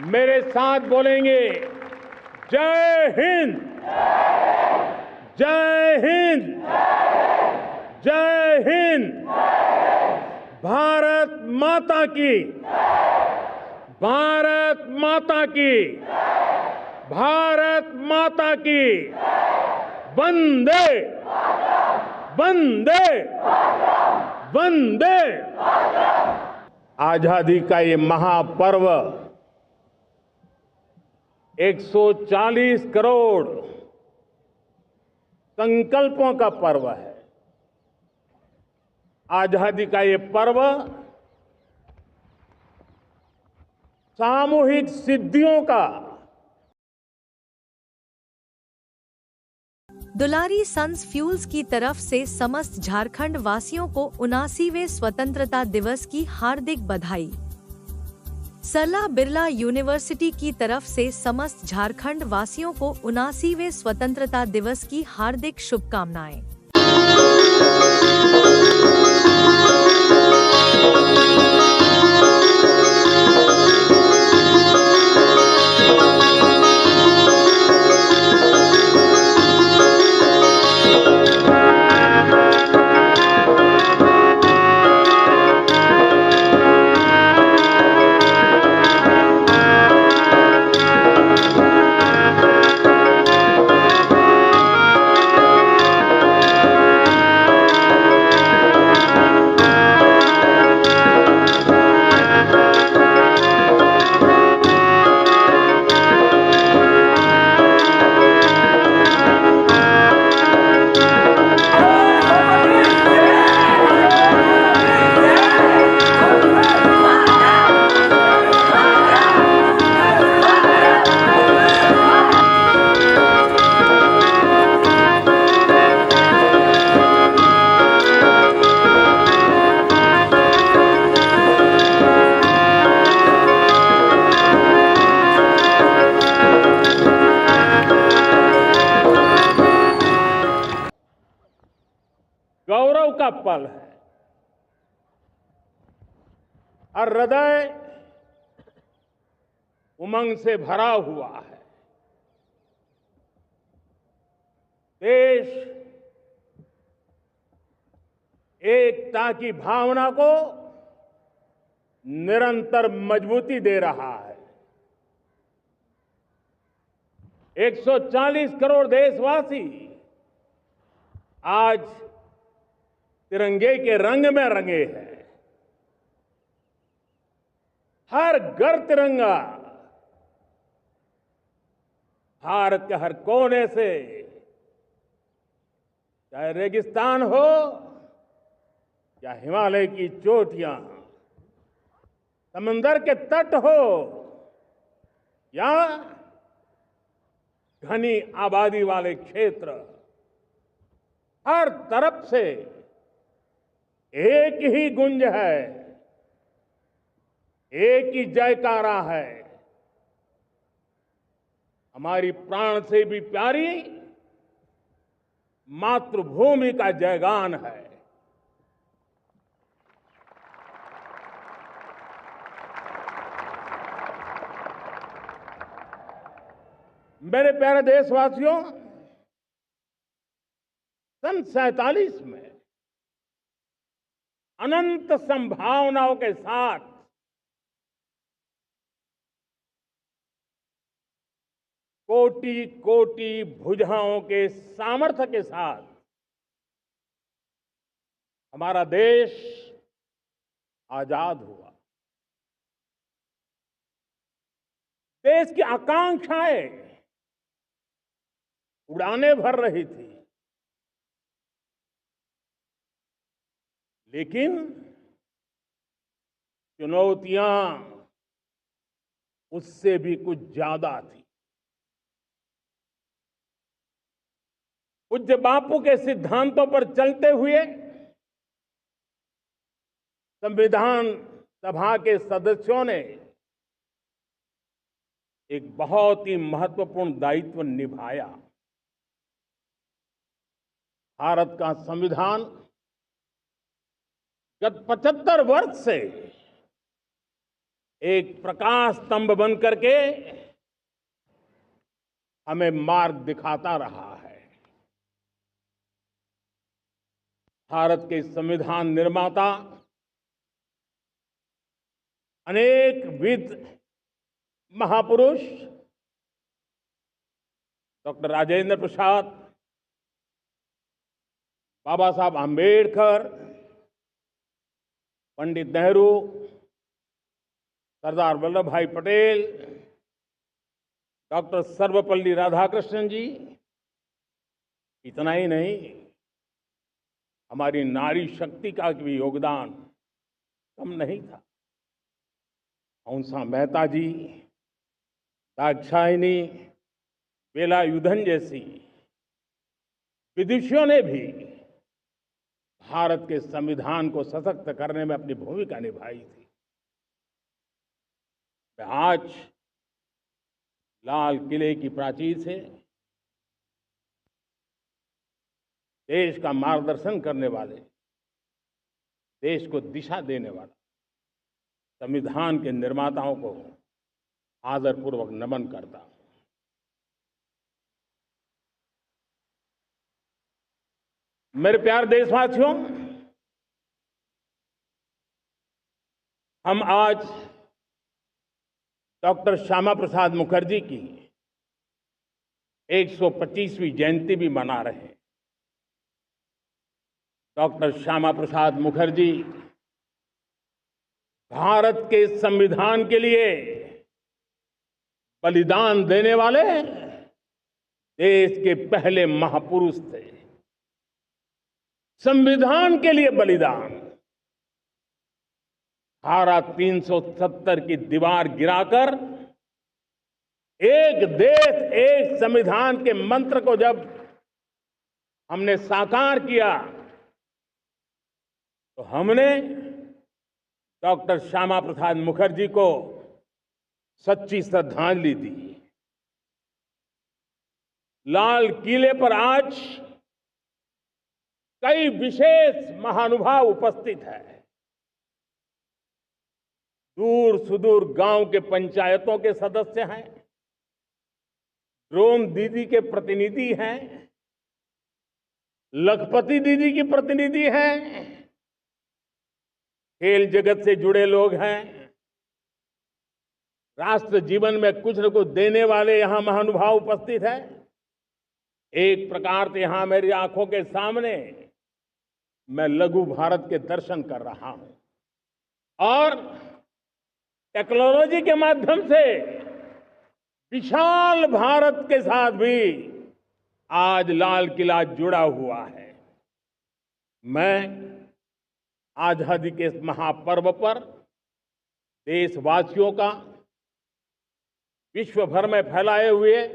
मेरे साथ बोलेंगे, जय हिंद, जय हिंद, जय हिंद, भारत माता की, भारत माता की, भारत माता की, वंदे, वंदे, वंदे। आजादी का ये महापर्व 140 करोड़ संकल्पों का पर्व है। आजादी का ये पर्व सामूहिक सिद्धियों का। दुलारी सन्स फ्यूल्स की तरफ से समस्त झारखंड वासियों को 79वें स्वतंत्रता दिवस की हार्दिक बधाई। सरला बिरला यूनिवर्सिटी की तरफ से समस्त झारखंड वासियों को 79वें स्वतंत्रता दिवस की हार्दिक शुभकामनाएं। गौरव का पल है और हृदय उमंग से भरा हुआ है। देश एकता की भावना को निरंतर मजबूती दे रहा है। 140 करोड़ देशवासी आज तिरंगे के रंग में रंगे हैं। हर घर तिरंगा, भारत के हर कोने से, चाहे रेगिस्तान हो या हिमालय की चोटियां, समंदर के तट हो या घनी आबादी वाले क्षेत्र, हर तरफ से एक ही गुंज है, एक ही जयकारा है। हमारी प्राण से भी प्यारी मातृभूमि का जयगान है। मेरे प्यारे देशवासियों, सन 47 में अनंत संभावनाओं के साथ कोटि कोटि भुजाओं के सामर्थ्य के साथ हमारा देश आजाद हुआ। देश की आकांक्षाएं उड़ाने भर रही थी, लेकिन चुनौतियां उससे भी कुछ ज्यादा थी। पूज्य बापू के सिद्धांतों पर चलते हुए संविधान सभा के सदस्यों ने एक बहुत ही महत्वपूर्ण दायित्व निभाया। भारत का संविधान गत 75 वर्ष से एक प्रकाश स्तंभ बन करके हमें मार्ग दिखाता रहा है। भारत के संविधान निर्माता अनेक विद महापुरुष डॉक्टर राजेंद्र प्रसाद, बाबा साहब आम्बेडकर, पंडित नेहरू, सरदार वल्लभ भाई पटेल, डॉक्टर सर्वपल्ली राधाकृष्णन जी, इतना ही नहीं, हमारी नारी शक्ति का भी योगदान कम नहीं था। हंसा मेहता जी, दाक्षायणी, वेलायुधन जैसी विदुषियों ने भी भारत के संविधान को सशक्त करने में अपनी भूमिका निभाई थी। मैं आज लाल किले की प्राचीर से देश का मार्गदर्शन करने वाले, देश को दिशा देने वाला संविधान के निर्माताओं को आदरपूर्वक नमन करता हूं। मेरे प्यारे देशवासियों, हम आज डॉक्टर श्यामा प्रसाद मुखर्जी की 125वीं जयंती भी मना रहे हैं। डॉक्टर श्यामा प्रसाद मुखर्जी भारत के संविधान के लिए बलिदान देने वाले देश के पहले महापुरुष थे। संविधान के लिए बलिदान, धारा 370 की दीवार गिराकर एक देश एक संविधान के मंत्र को जब हमने साकार किया तो हमने डॉक्टर श्यामा प्रसाद मुखर्जी को सच्ची श्रद्धांजलि दी। लाल किले पर आज कई विशेष महानुभाव उपस्थित हैं। दूर सुदूर गांव के पंचायतों के सदस्य हैं, ड्रोन दीदी के प्रतिनिधि हैं, लखपति दीदी की प्रतिनिधि हैं, खेल जगत से जुड़े लोग हैं, राष्ट्र जीवन में कुछ न कुछ देने वाले यहां महानुभाव उपस्थित हैं। एक प्रकार से यहां मेरी आंखों के सामने मैं लघु भारत के दर्शन कर रहा हूं और टेक्नोलॉजी के माध्यम से विशाल भारत के साथ भी आज लाल किला जुड़ा हुआ है। मैं आजादी के इस महापर्व पर देशवासियों का, विश्व भर में फैलाए हुए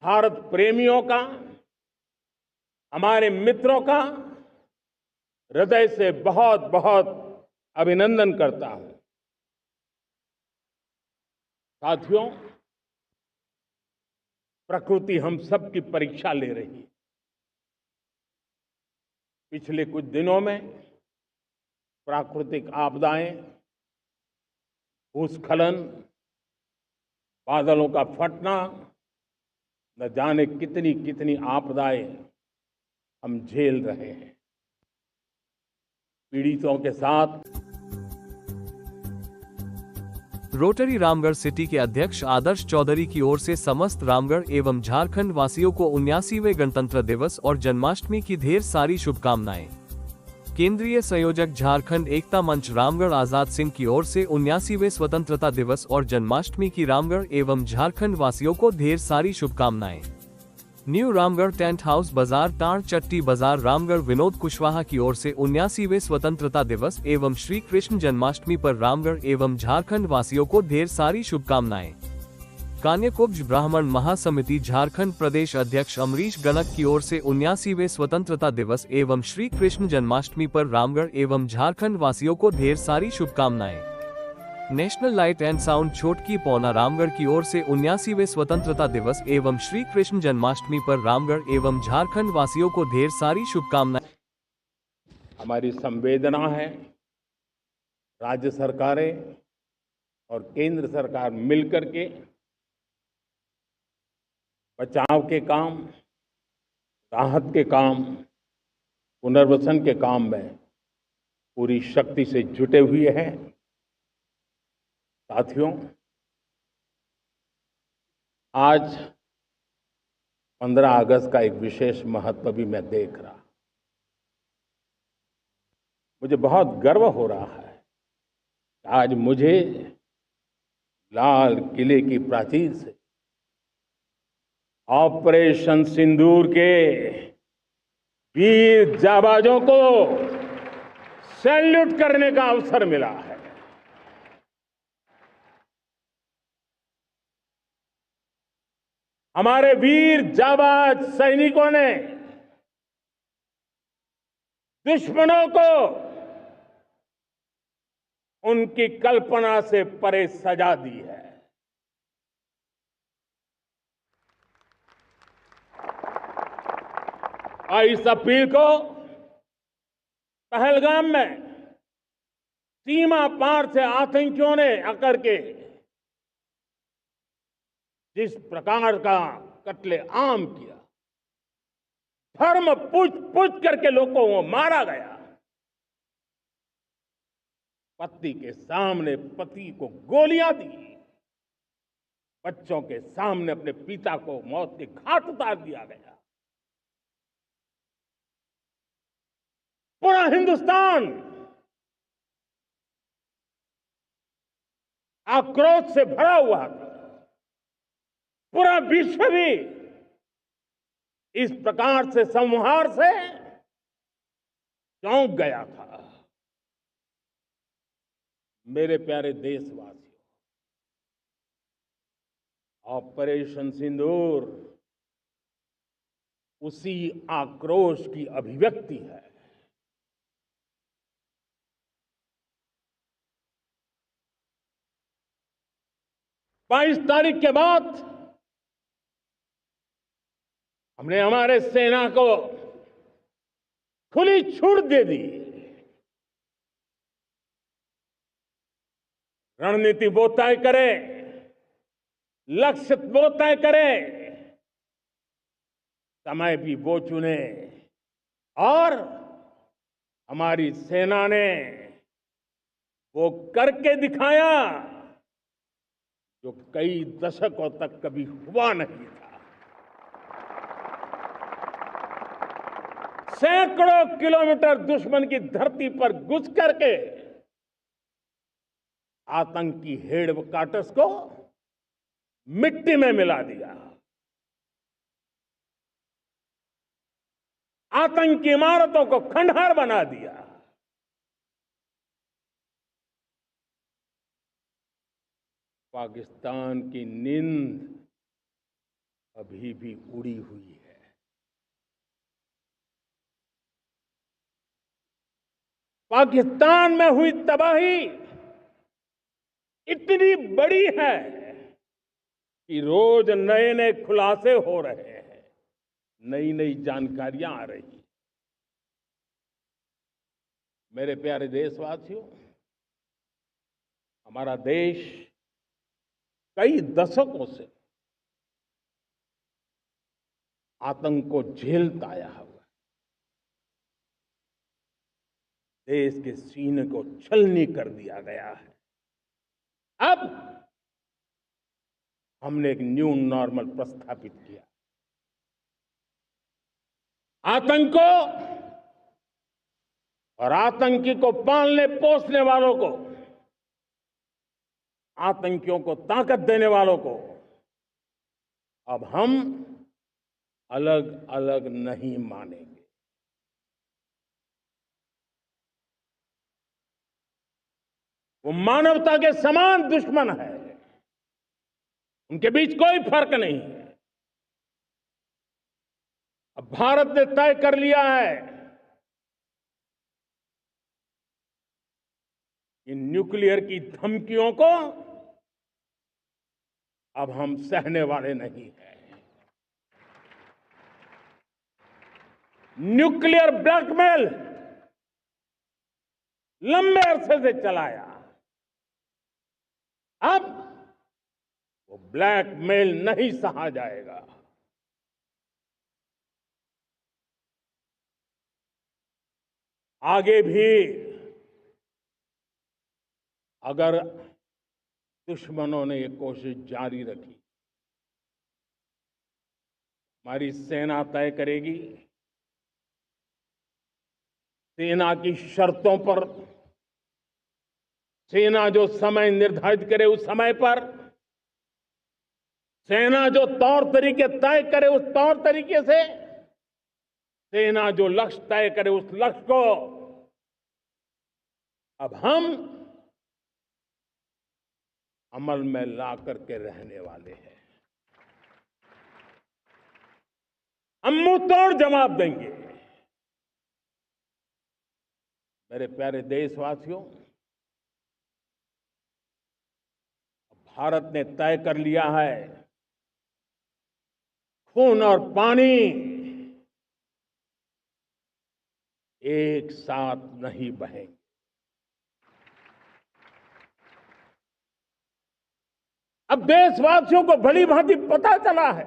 भारत प्रेमियों का, हमारे मित्रों का हृदय से बहुत बहुत अभिनंदन करता हूं। साथियों, प्रकृति हम सब की परीक्षा ले रही है। पिछले कुछ दिनों में प्राकृतिक आपदाएं, भूस्खलन, बादलों का फटना, न जाने कितनी कितनी आपदाएं हम झेल रहे हैं। पीड़ितों के साथ रोटरी रामगढ़ सिटी के अध्यक्ष आदर्श चौधरी की ओर से समस्त रामगढ़ एवं झारखंड वासियों को 79वें गणतंत्र दिवस और जन्माष्टमी की ढेर सारी शुभकामनाएं। केंद्रीय संयोजक झारखंड एकता मंच रामगढ़ आजाद सिंह की ओर से 79वें स्वतंत्रता दिवस और जन्माष्टमी की रामगढ़ एवं झारखंड वासियों को ढेर सारी शुभकामनाएं। न्यू रामगढ़ टेंट हाउस बाजार टाण चट्टी बाजार रामगढ़ विनोद कुशवाहा की ओर से 79वें स्वतंत्रता दिवस एवं श्री कृष्ण जन्माष्टमी पर रामगढ़ एवं झारखंड वासियों को ढेर सारी शुभकामनाएं। कान्यकुब्ज ब्राह्मण महासमिति झारखंड प्रदेश अध्यक्ष अमरीश गणक की ओर से 79वें स्वतंत्रता दिवस एवं श्री कृष्ण जन्माष्टमी पर रामगढ़ एवं झारखंड वासियों को ढेर सारी शुभकामनाएं। नेशनल लाइट एंड साउंड छोटकी पौना रामगढ़ की ओर से 79वें स्वतंत्रता दिवस एवं श्री कृष्ण जन्माष्टमी पर रामगढ़ एवं झारखंड वासियों को ढेर सारी शुभकामनाएं। हमारी संवेदना है राज्य सरकारें और केंद्र सरकार मिलकर के बचाव के काम, राहत के काम, पुनर्वसन के काम में पूरी शक्ति से जुटे हुए हैं। साथियों, आज 15 अगस्त का एक विशेष महत्व भी मैं देख रहा। मुझे बहुत गर्व हो रहा है कि आज मुझे लाल किले की प्राचीर से ऑपरेशन सिंदूर के वीर जाबाजों को सैल्यूट करने का अवसर मिला है। हमारे वीर जाबाज सैनिकों ने दुश्मनों को उनकी कल्पना से परे सजा दी है। और इस अपील को पहलगाम में सीमा पार से आतंकियों ने आकर के जिस प्रकार का कत्ले आम किया, धर्म पूछ करके लोगों को मारा गया, पत्नी के सामने पति को गोलियां दी, बच्चों के सामने अपने पिता को मौत के घाट उतार दिया गया। पूरा हिंदुस्तान आक्रोश से भरा हुआ था। पूरा विश्व भी इस प्रकार से संहार से चौंक गया था। मेरे प्यारे देशवासियों, ऑपरेशन सिंदूर उसी आक्रोश की अभिव्यक्ति है। बाईस तारीख के बाद हमने हमारे सेना को खुली छूट दे दी। रणनीति वो तय करे, लक्ष्य वो तय करे, समय भी वो चुने, और हमारी सेना ने वो करके दिखाया जो कई दशकों तक कभी हुआ नहीं था। सैकड़ों किलोमीटर दुश्मन की धरती पर घुस करके आतंकी हेडक्वार्टर्स को मिट्टी में मिला दिया, आतंकी इमारतों को खंडहर बना दिया। पाकिस्तान की नींद अभी भी उड़ी हुई है। पाकिस्तान में हुई तबाही इतनी बड़ी है कि रोज नए नए खुलासे हो रहे हैं, नई नई जानकारियां आ रही हैं। मेरे प्यारे देशवासियों, हमारा देश कई दशकों से आतंक को झेलता आया हुआ है। देश के सीने को छलनी कर दिया गया है। अब हमने एक न्यू नॉर्मल प्रस्थापित किया। आतंक को और आतंकी को पालने पोसने वालों को, आतंकियों को ताकत देने वालों को अब हम अलग अलग नहीं मानेंगे। वो मानवता के समान दुश्मन है, उनके बीच कोई फर्क नहीं है। अब भारत ने तय कर लिया है कि न्यूक्लियर की धमकियों को अब हम सहने वाले नहीं हैं। न्यूक्लियर ब्लैकमेल लंबे अरसे से चलाया, अब वो ब्लैकमेल नहीं सहा जाएगा। आगे भी अगर दुश्मनों ने ये कोशिश जारी रखी, हमारी सेना तय करेगी, सेना की शर्तों पर, सेना जो समय निर्धारित करे उस समय पर, सेना जो तौर तरीके तय करे उस तौर तरीके से, सेना जो लक्ष्य तय करे उस लक्ष्य को अब हम अमल में ला करके रहने वाले हैं। हम मुंह तोड़ जवाब देंगे। मेरे प्यारे देशवासियों, भारत ने तय कर लिया है, खून और पानी एक साथ नहीं बहेंगे। अब देशवासियों को भली भांति पता चला है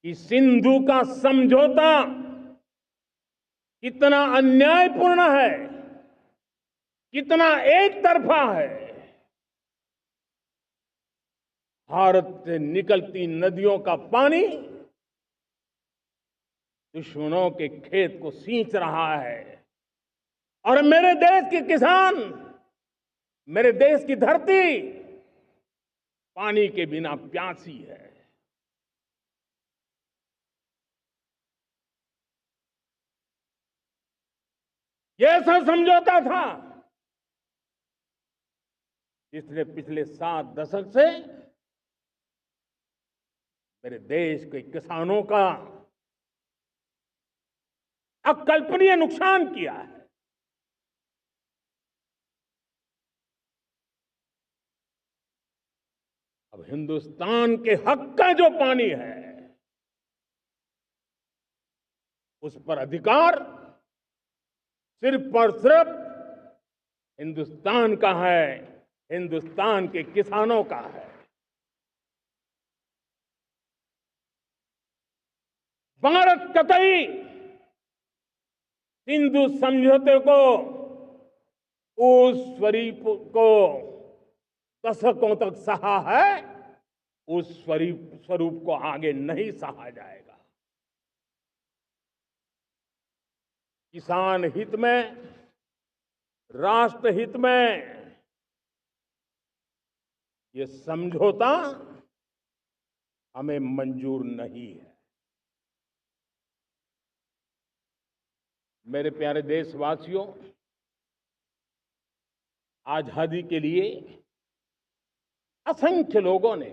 कि सिंधु का समझौता कितना अन्यायपूर्ण है, कितना एक तरफा है। भारत से निकलती नदियों का पानी दुश्मनों के खेत को सींच रहा है और मेरे देश के किसान, मेरे देश की धरती पानी के बिना प्यासी है। ये ऐसा समझौता था जिसने पिछले 7 दशक से मेरे देश के किसानों का अकल्पनीय नुकसान किया है। अब हिंदुस्तान के हक का जो पानी है उस पर अधिकार सिर्फ और सिर्फ हिंदुस्तान का है, हिंदुस्तान के किसानों का है। भारत कतई सिंधु समझौते को, उस स्वरूप को दशकों तक सहा है, उस स्वरूप को आगे नहीं सहा जाएगा। किसान हित में, राष्ट्र हित में ये समझौता हमें मंजूर नहीं है। मेरे प्यारे देशवासियों, आजादी के लिए असंख्य लोगों ने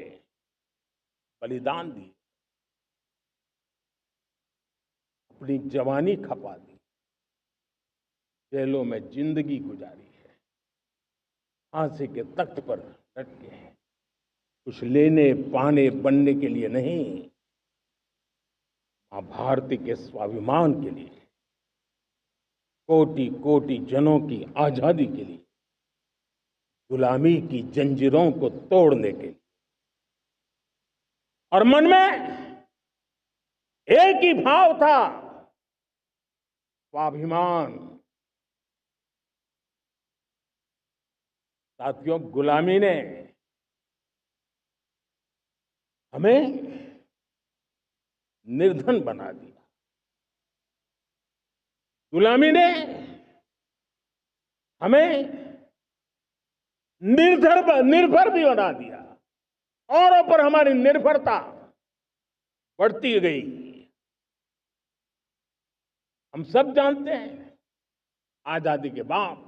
बलिदान दी, अपनी जवानी खपा दी, जेलों में जिंदगी गुजारी है, फांसी के तख्त पर लटके हैं, कुछ लेने पाने बनने के लिए नहीं, मां भारती के स्वाभिमान के लिए, कोटि कोटि जनों की आजादी के लिए, गुलामी की जंजीरों को तोड़ने के लिए। और मन में एक ही भाव था, स्वाभिमान। साथियों, गुलामी ने हमें निर्धन बना दिया, गुलामी ने हमें निर्भर भी बना दिया, औरों पर हमारी निर्भरता बढ़ती गई। हम सब जानते हैं, आजादी के बाद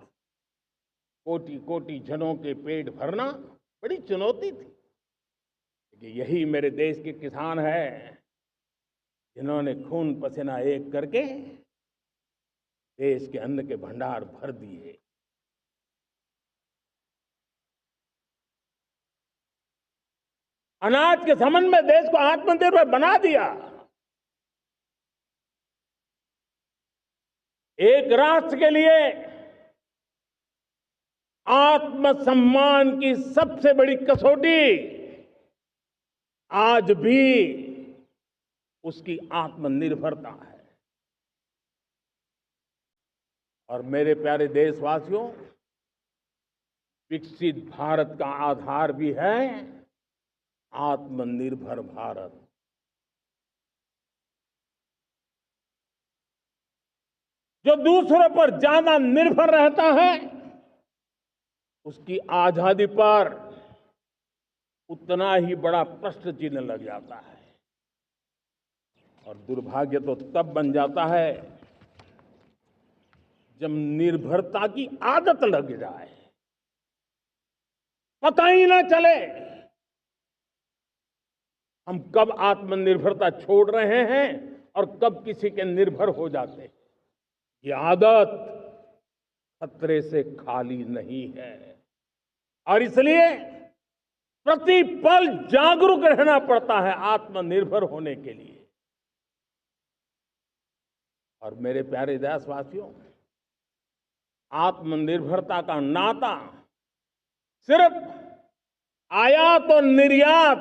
कोटि कोटि जनों के पेट भरना बड़ी चुनौती थी, लेकिन यही मेरे देश के किसान हैं जिन्होंने खून पसीना एक करके देश के अन्न के भंडार भर दिए। अनाज के संबंध में देश को आत्मनिर्भर बना दिया। एक राष्ट्र के लिए आत्मसम्मान की सबसे बड़ी कसौटी आज भी उसकी आत्मनिर्भरता है। और मेरे प्यारे देशवासियों, विकसित भारत का आधार भी है आत्मनिर्भर भारत। जो दूसरों पर ज्यादा निर्भर रहता है, उसकी आजादी पर उतना ही बड़ा प्रश्न चिन्ह लग जाता है। और दुर्भाग्य तो तब बन जाता है जब निर्भरता की आदत लग जाए, पता ही ना चले हम कब आत्मनिर्भरता छोड़ रहे हैं और कब किसी के निर्भर हो जाते हैं। ये आदत खतरे से खाली नहीं है और इसलिए प्रति पल जागरूक रहना पड़ता है आत्मनिर्भर होने के लिए। और मेरे प्यारे देशवासियों, आत्मनिर्भरता का नाता सिर्फ आयात और निर्यात,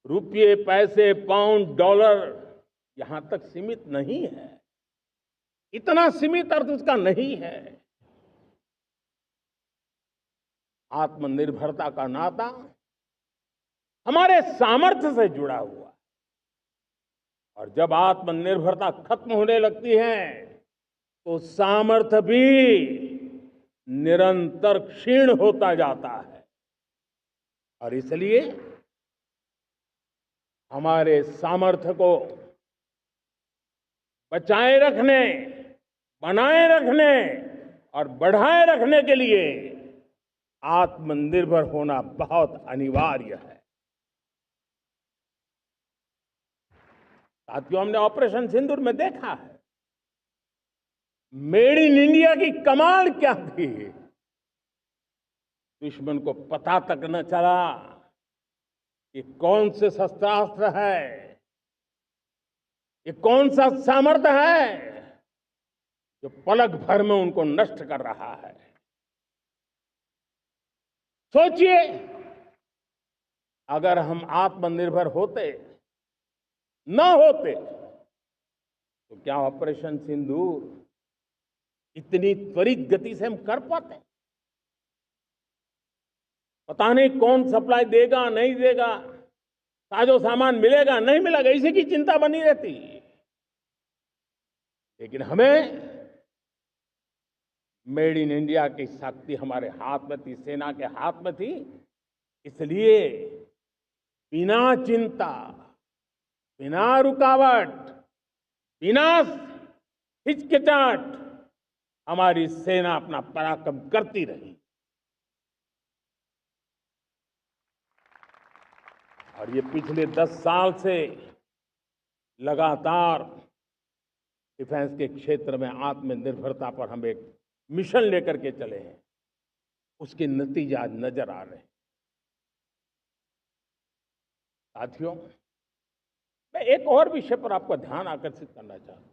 रुपये, पैसे, पाउंड, डॉलर यहां तक सीमित नहीं है। इतना सीमित अर्थ उसका नहीं है। आत्मनिर्भरता का नाता हमारे सामर्थ्य से जुड़ा हुआ है। और जब आत्मनिर्भरता खत्म होने लगती है तो सामर्थ्य भी निरंतर क्षीण होता जाता है। और इसलिए हमारे सामर्थ्य को बचाए रखने, बनाए रखने और बढ़ाए रखने के लिए आत्मनिर्भर होना बहुत अनिवार्य है। साथियों, हमने ऑपरेशन सिंदूर में देखा है मेड इन इंडिया की कमाल क्या थी। दुश्मन को पता तक न चला कि कौन से शस्त्रास्त्र है, ये कौन सा सामर्थ्य है जो पलक भर में उनको नष्ट कर रहा है। सोचिए, अगर हम आत्मनिर्भर होते न होते तो क्या ऑपरेशन सिंदूर इतनी त्वरित गति से हम कर पाते? पता नहीं कौन सप्लाई देगा, नहीं देगा, साजो सामान मिलेगा, नहीं मिलेगा, इसी की चिंता बनी रहती। लेकिन हमें मेड इन इंडिया की शक्ति हमारे हाथ में थी, सेना के हाथ में थी। इसलिए बिना चिंता, बिना रुकावट, बिना हिचकिचाहट हमारी सेना अपना पराक्रम करती रही। और ये पिछले 10 साल से लगातार डिफेंस के क्षेत्र में आत्मनिर्भरता पर हम एक मिशन लेकर के चले हैं, उसके नतीजे आज नजर आ रहे हैं। साथियों, मैं एक और विषय पर आपका ध्यान आकर्षित करना चाहता हूं।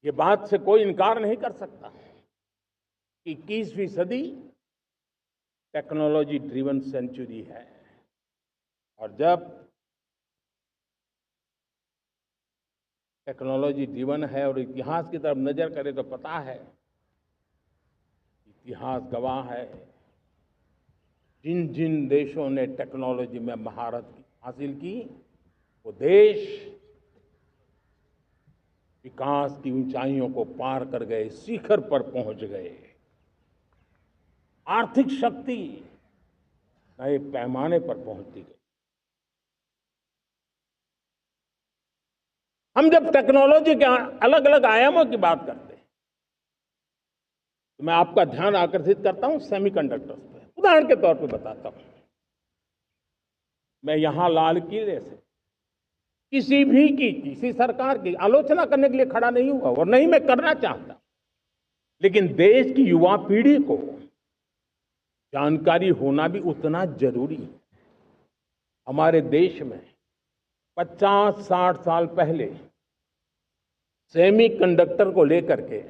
ये बात से कोई इनकार नहीं कर सकता कि 21वीं सदी टेक्नोलॉजी ड्रिवन सेंचुरी है। और जब टेक्नोलॉजी ड्रिवन है और इतिहास की तरफ नजर करें तो पता है, इतिहास गवाह है, जिन जिन देशों ने टेक्नोलॉजी में महारत हासिल की, वो देश विकास की ऊंचाइयों को पार कर गए, शिखर पर पहुंच गए। आर्थिक शक्ति नए पैमाने पर पहुंचती गई। हम जब टेक्नोलॉजी के अलग अलग आयामों की बात करते हैं तो मैं आपका ध्यान आकर्षित करता हूं सेमीकंडक्टर्स पे। उदाहरण के तौर पे बताता हूं, मैं यहां लाल किले से किसी सरकार की आलोचना करने के लिए खड़ा नहीं हुआ और नहीं मैं करना चाहता, लेकिन देश की युवा पीढ़ी को जानकारी होना भी उतना जरूरी है। हमारे देश में 50-60 साल पहले सेमीकंडक्टर को लेकर के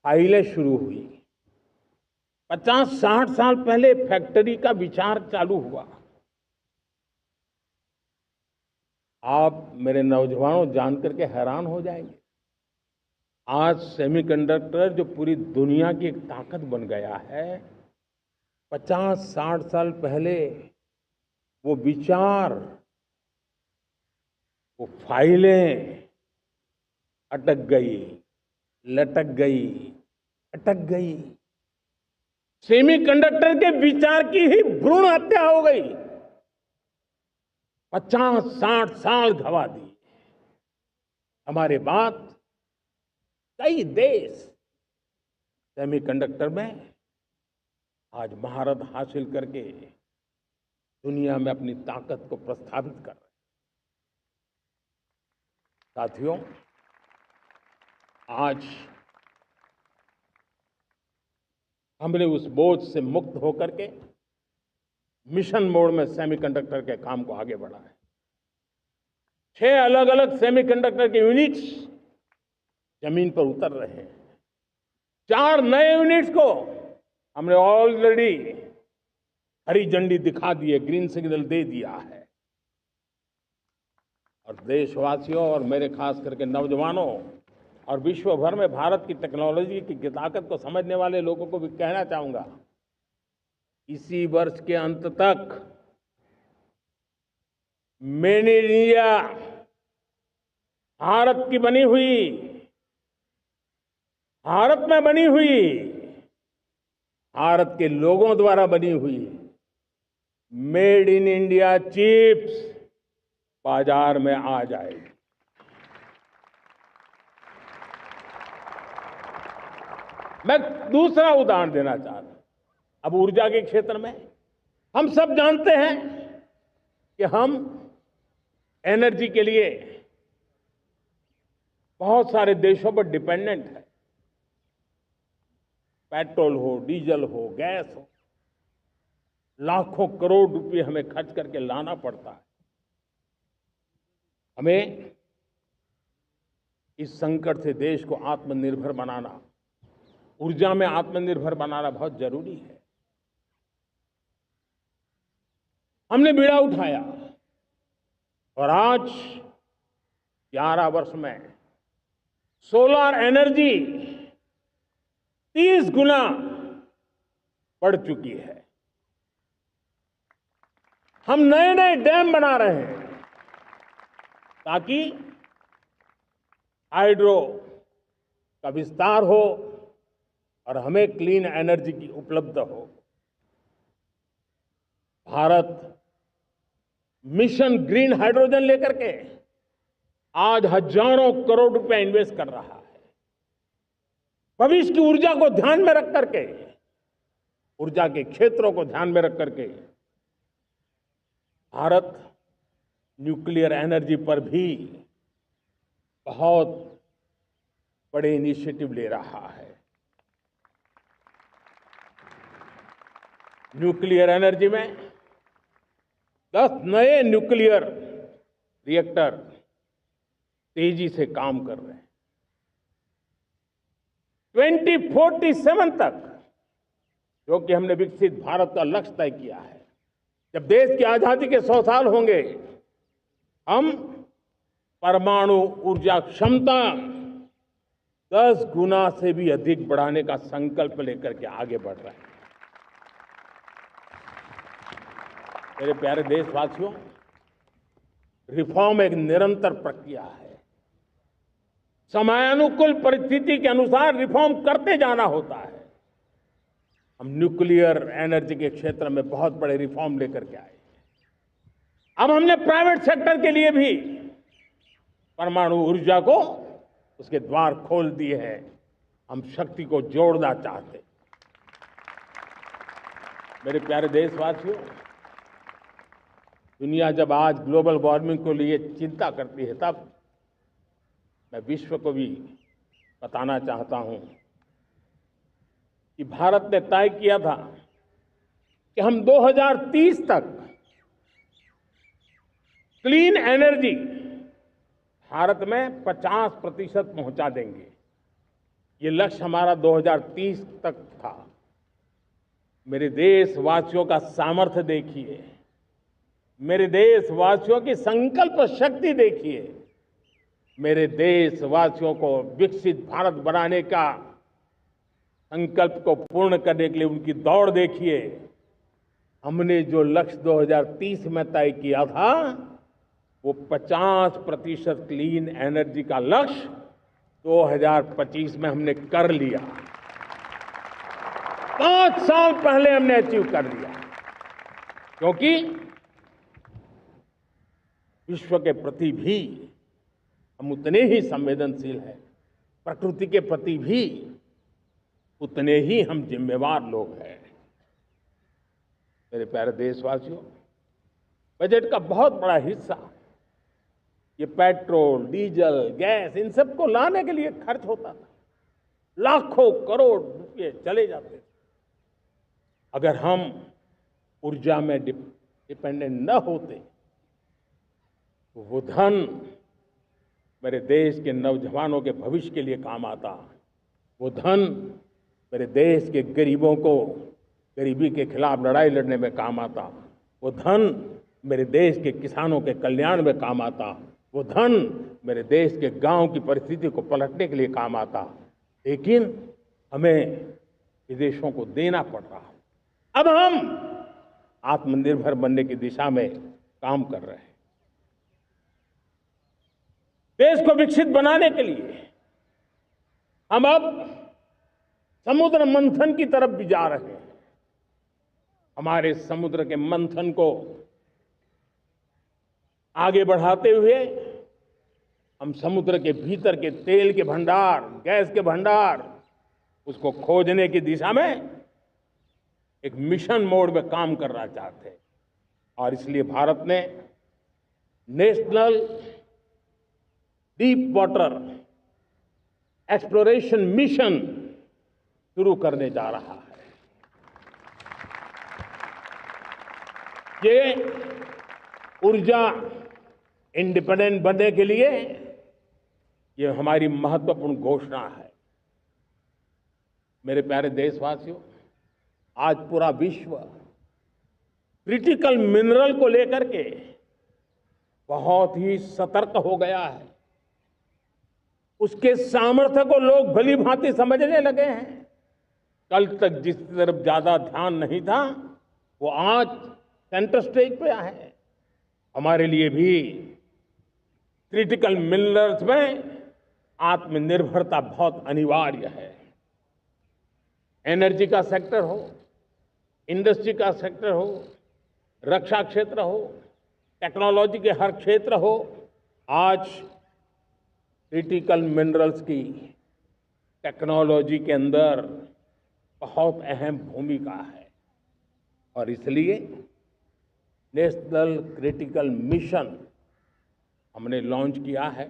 फाइलें शुरू हुई। 50-60 साल पहले फैक्ट्री का विचार चालू हुआ। आप मेरे नौजवानों जानकर के हैरान हो जाएंगे, आज सेमीकंडक्टर जो पूरी दुनिया की एक ताकत बन गया है, 50-60 साल पहले वो विचार, वो फाइलें अटक गई, लटक गई, अटक गई। सेमीकंडक्टर के विचार की ही भ्रूण हत्या हो गई। 50-60 साल गवा दिए। हमारे बाद कई देश सेमीकंडक्टर में आज महारत हासिल करके दुनिया में अपनी ताकत को प्रस्थापित कर रहे हैं। साथियों, आज हमने उस बोझ से मुक्त होकर के मिशन मोड में सेमीकंडक्टर के काम को आगे बढ़ा है। 6 अलग अलग सेमीकंडक्टर के यूनिट्स जमीन पर उतर रहे हैं। 4 नए यूनिट्स को हमने ऑलरेडी हरी झंडी दिखा दी है, ग्रीन सिग्नल दे दिया है। और देशवासियों और मेरे खास करके नौजवानों और विश्व भर में भारत की टेक्नोलॉजी की ताकत को समझने वाले लोगों को भी कहना चाहूंगा, इसी वर्ष के अंत तक मेड इन इंडिया, भारत की बनी हुई, भारत में बनी हुई, भारत के लोगों द्वारा बनी हुई मेड इन इंडिया चिप्स बाजार में आ जाएगी। मैं दूसरा उदाहरण देना चाहता हूं। अब ऊर्जा के क्षेत्र में हम सब जानते हैं कि हम एनर्जी के लिए बहुत सारे देशों पर डिपेंडेंट है। पेट्रोल हो, डीजल हो, गैस हो, लाखों करोड़ रुपए हमें खर्च करके लाना पड़ता है। हमें इस संकट से देश को आत्मनिर्भर बनाना, ऊर्जा में आत्मनिर्भर बनाना बहुत जरूरी है। हमने बीड़ा उठाया और आज 11 वर्ष में सोलर एनर्जी 30 गुना बढ़ चुकी है। हम नए नए डैम बना रहे हैं ताकि हाइड्रो का विस्तार हो और हमें क्लीन एनर्जी की उपलब्ध हो। भारत मिशन ग्रीन हाइड्रोजन लेकर के आज हजारों करोड़ रुपए इन्वेस्ट कर रहा है। भविष्य की ऊर्जा को ध्यान में रख करके, ऊर्जा के क्षेत्रों को ध्यान में रख करके भारत न्यूक्लियर एनर्जी पर भी बहुत बड़े इनिशिएटिव ले रहा है। न्यूक्लियर एनर्जी में 10 नए न्यूक्लियर रिएक्टर तेजी से काम कर रहे हैं। 2047 तक, जो कि हमने विकसित भारत का लक्ष्य तय किया है, जब देश की आजादी के 100 साल होंगे, हम परमाणु ऊर्जा क्षमता 10 गुना से भी अधिक बढ़ाने का संकल्प लेकर के आगे बढ़ रहे हैं। मेरे प्यारे देशवासियों, रिफॉर्म एक निरंतर प्रक्रिया है। समयानुकूल परिस्थिति के अनुसार रिफॉर्म करते जाना होता है। हम न्यूक्लियर एनर्जी के क्षेत्र में बहुत बड़े रिफॉर्म लेकर के आए। अब हमने प्राइवेट सेक्टर के लिए भी परमाणु ऊर्जा को उसके द्वार खोल दिए हैं। हम शक्ति को जोड़ना चाहते। मेरे प्यारे देशवासियों, दुनिया जब आज ग्लोबल वार्मिंग को लिए चिंता करती है, तब मैं विश्व को भी बताना चाहता हूं कि भारत ने तय किया था कि हम 2030 तक क्लीन एनर्जी भारत में 50% पहुंचा देंगे। ये लक्ष्य हमारा 2030 तक था। मेरे देशवासियों का सामर्थ्य देखिए, मेरे देशवासियों की संकल्प शक्ति देखिए, मेरे देशवासियों को विकसित भारत बनाने का संकल्प को पूर्ण करने के लिए उनकी दौड़ देखिए। हमने जो लक्ष्य 2030 में तय किया था, वो 50% क्लीन एनर्जी का लक्ष्य 2025 में हमने कर लिया। 5 साल पहले हमने अचीव कर लिया, क्योंकि विश्व के प्रति भी हम उतने ही संवेदनशील हैं, प्रकृति के प्रति भी उतने ही हम जिम्मेवार लोग हैं। मेरे प्यारे देशवासियों, बजट का बहुत बड़ा हिस्सा ये पेट्रोल, डीजल, गैस, इन सबको लाने के लिए खर्च होता था। लाखों करोड़ रुपए चले जाते थे। अगर हम ऊर्जा में डिपेंडेंट न होते तो वो धन मेरे देश के नौजवानों के भविष्य के लिए काम आता। वो धन मेरे देश के गरीबों को गरीबी के खिलाफ लड़ाई लड़ने में काम आता। वो धन मेरे देश के किसानों के कल्याण में काम आता। वो धन मेरे देश के गांव की परिस्थिति को पलटने के लिए काम आता। लेकिन हमें विदेशों को देना पड़ रहा। अब हम आत्मनिर्भर बनने की दिशा में काम कर रहे हैं। देश को विकसित बनाने के लिए हम अब समुद्र मंथन की तरफ भी जा रहे हैं। हमारे समुद्र के मंथन को आगे बढ़ाते हुए हम समुद्र के भीतर के तेल के भंडार, गैस के भंडार, उसको खोजने की दिशा में एक मिशन मोड में काम करना चाहते हैं। और इसलिए भारत ने national deep water exploration mission शुरू करने जा रहा है। ये ऊर्जा इंडिपेंडेंट बनने के लिए ये हमारी महत्वपूर्ण घोषणा है। मेरे प्यारे देशवासियों, आज पूरा विश्व क्रिटिकल मिनरल को लेकर के बहुत ही सतर्क हो गया है। उसके सामर्थ्य को लोग भली भांति समझने लगे हैं। कल तक जिस तरफ ज्यादा ध्यान नहीं था, वो आज सेंटर स्टेज पे है। हमारे लिए भी क्रिटिकल मिनरल्स में आत्मनिर्भरता बहुत अनिवार्य है। एनर्जी का सेक्टर हो, इंडस्ट्री का सेक्टर हो, रक्षा क्षेत्र हो, टेक्नोलॉजी के हर क्षेत्र हो, आज क्रिटिकल मिनरल्स की टेक्नोलॉजी के अंदर बहुत अहम भूमिका है। और इसलिए नेशनल क्रिटिकल मिशन हमने लॉन्च किया है।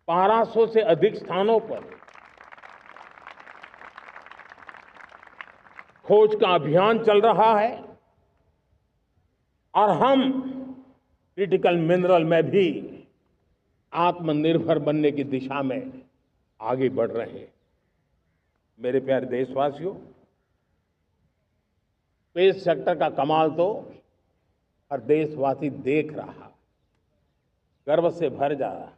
1200 से अधिक स्थानों पर खोज का अभियान चल रहा है और हम क्रिटिकल मिनरल में भी आत्मनिर्भर बनने की दिशा में आगे बढ़ रहे हैं। मेरे प्यारे देशवासियों, स्पेस सेक्टर का कमाल तो हर देशवासी देख रहा, गर्व से भर जा रहा।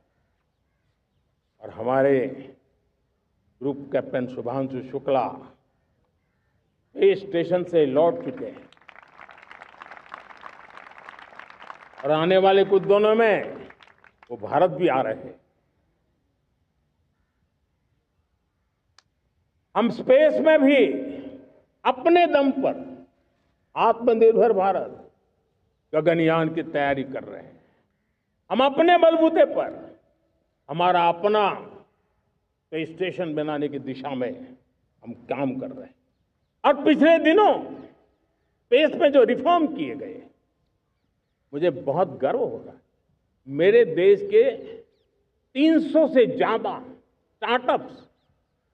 और हमारे group captain Shubhanshu Shukla space station से लौट चुके हैं और आने वाले कुछ दिनों में वो भारत भी आ रहे हैं। हम स्पेस में भी अपने दम पर आत्मनिर्भर भारत गगनयान की तैयारी कर रहे हैं। हम अपने बलबूते पर हमारा अपना स्पेस स्टेशन बनाने की दिशा में हम काम कर रहे हैं। और पिछले दिनों स्पेस में जो रिफॉर्म किए गए, मुझे बहुत गर्व हो रहा है। मेरे देश के 300 से ज्यादा स्टार्टअप्स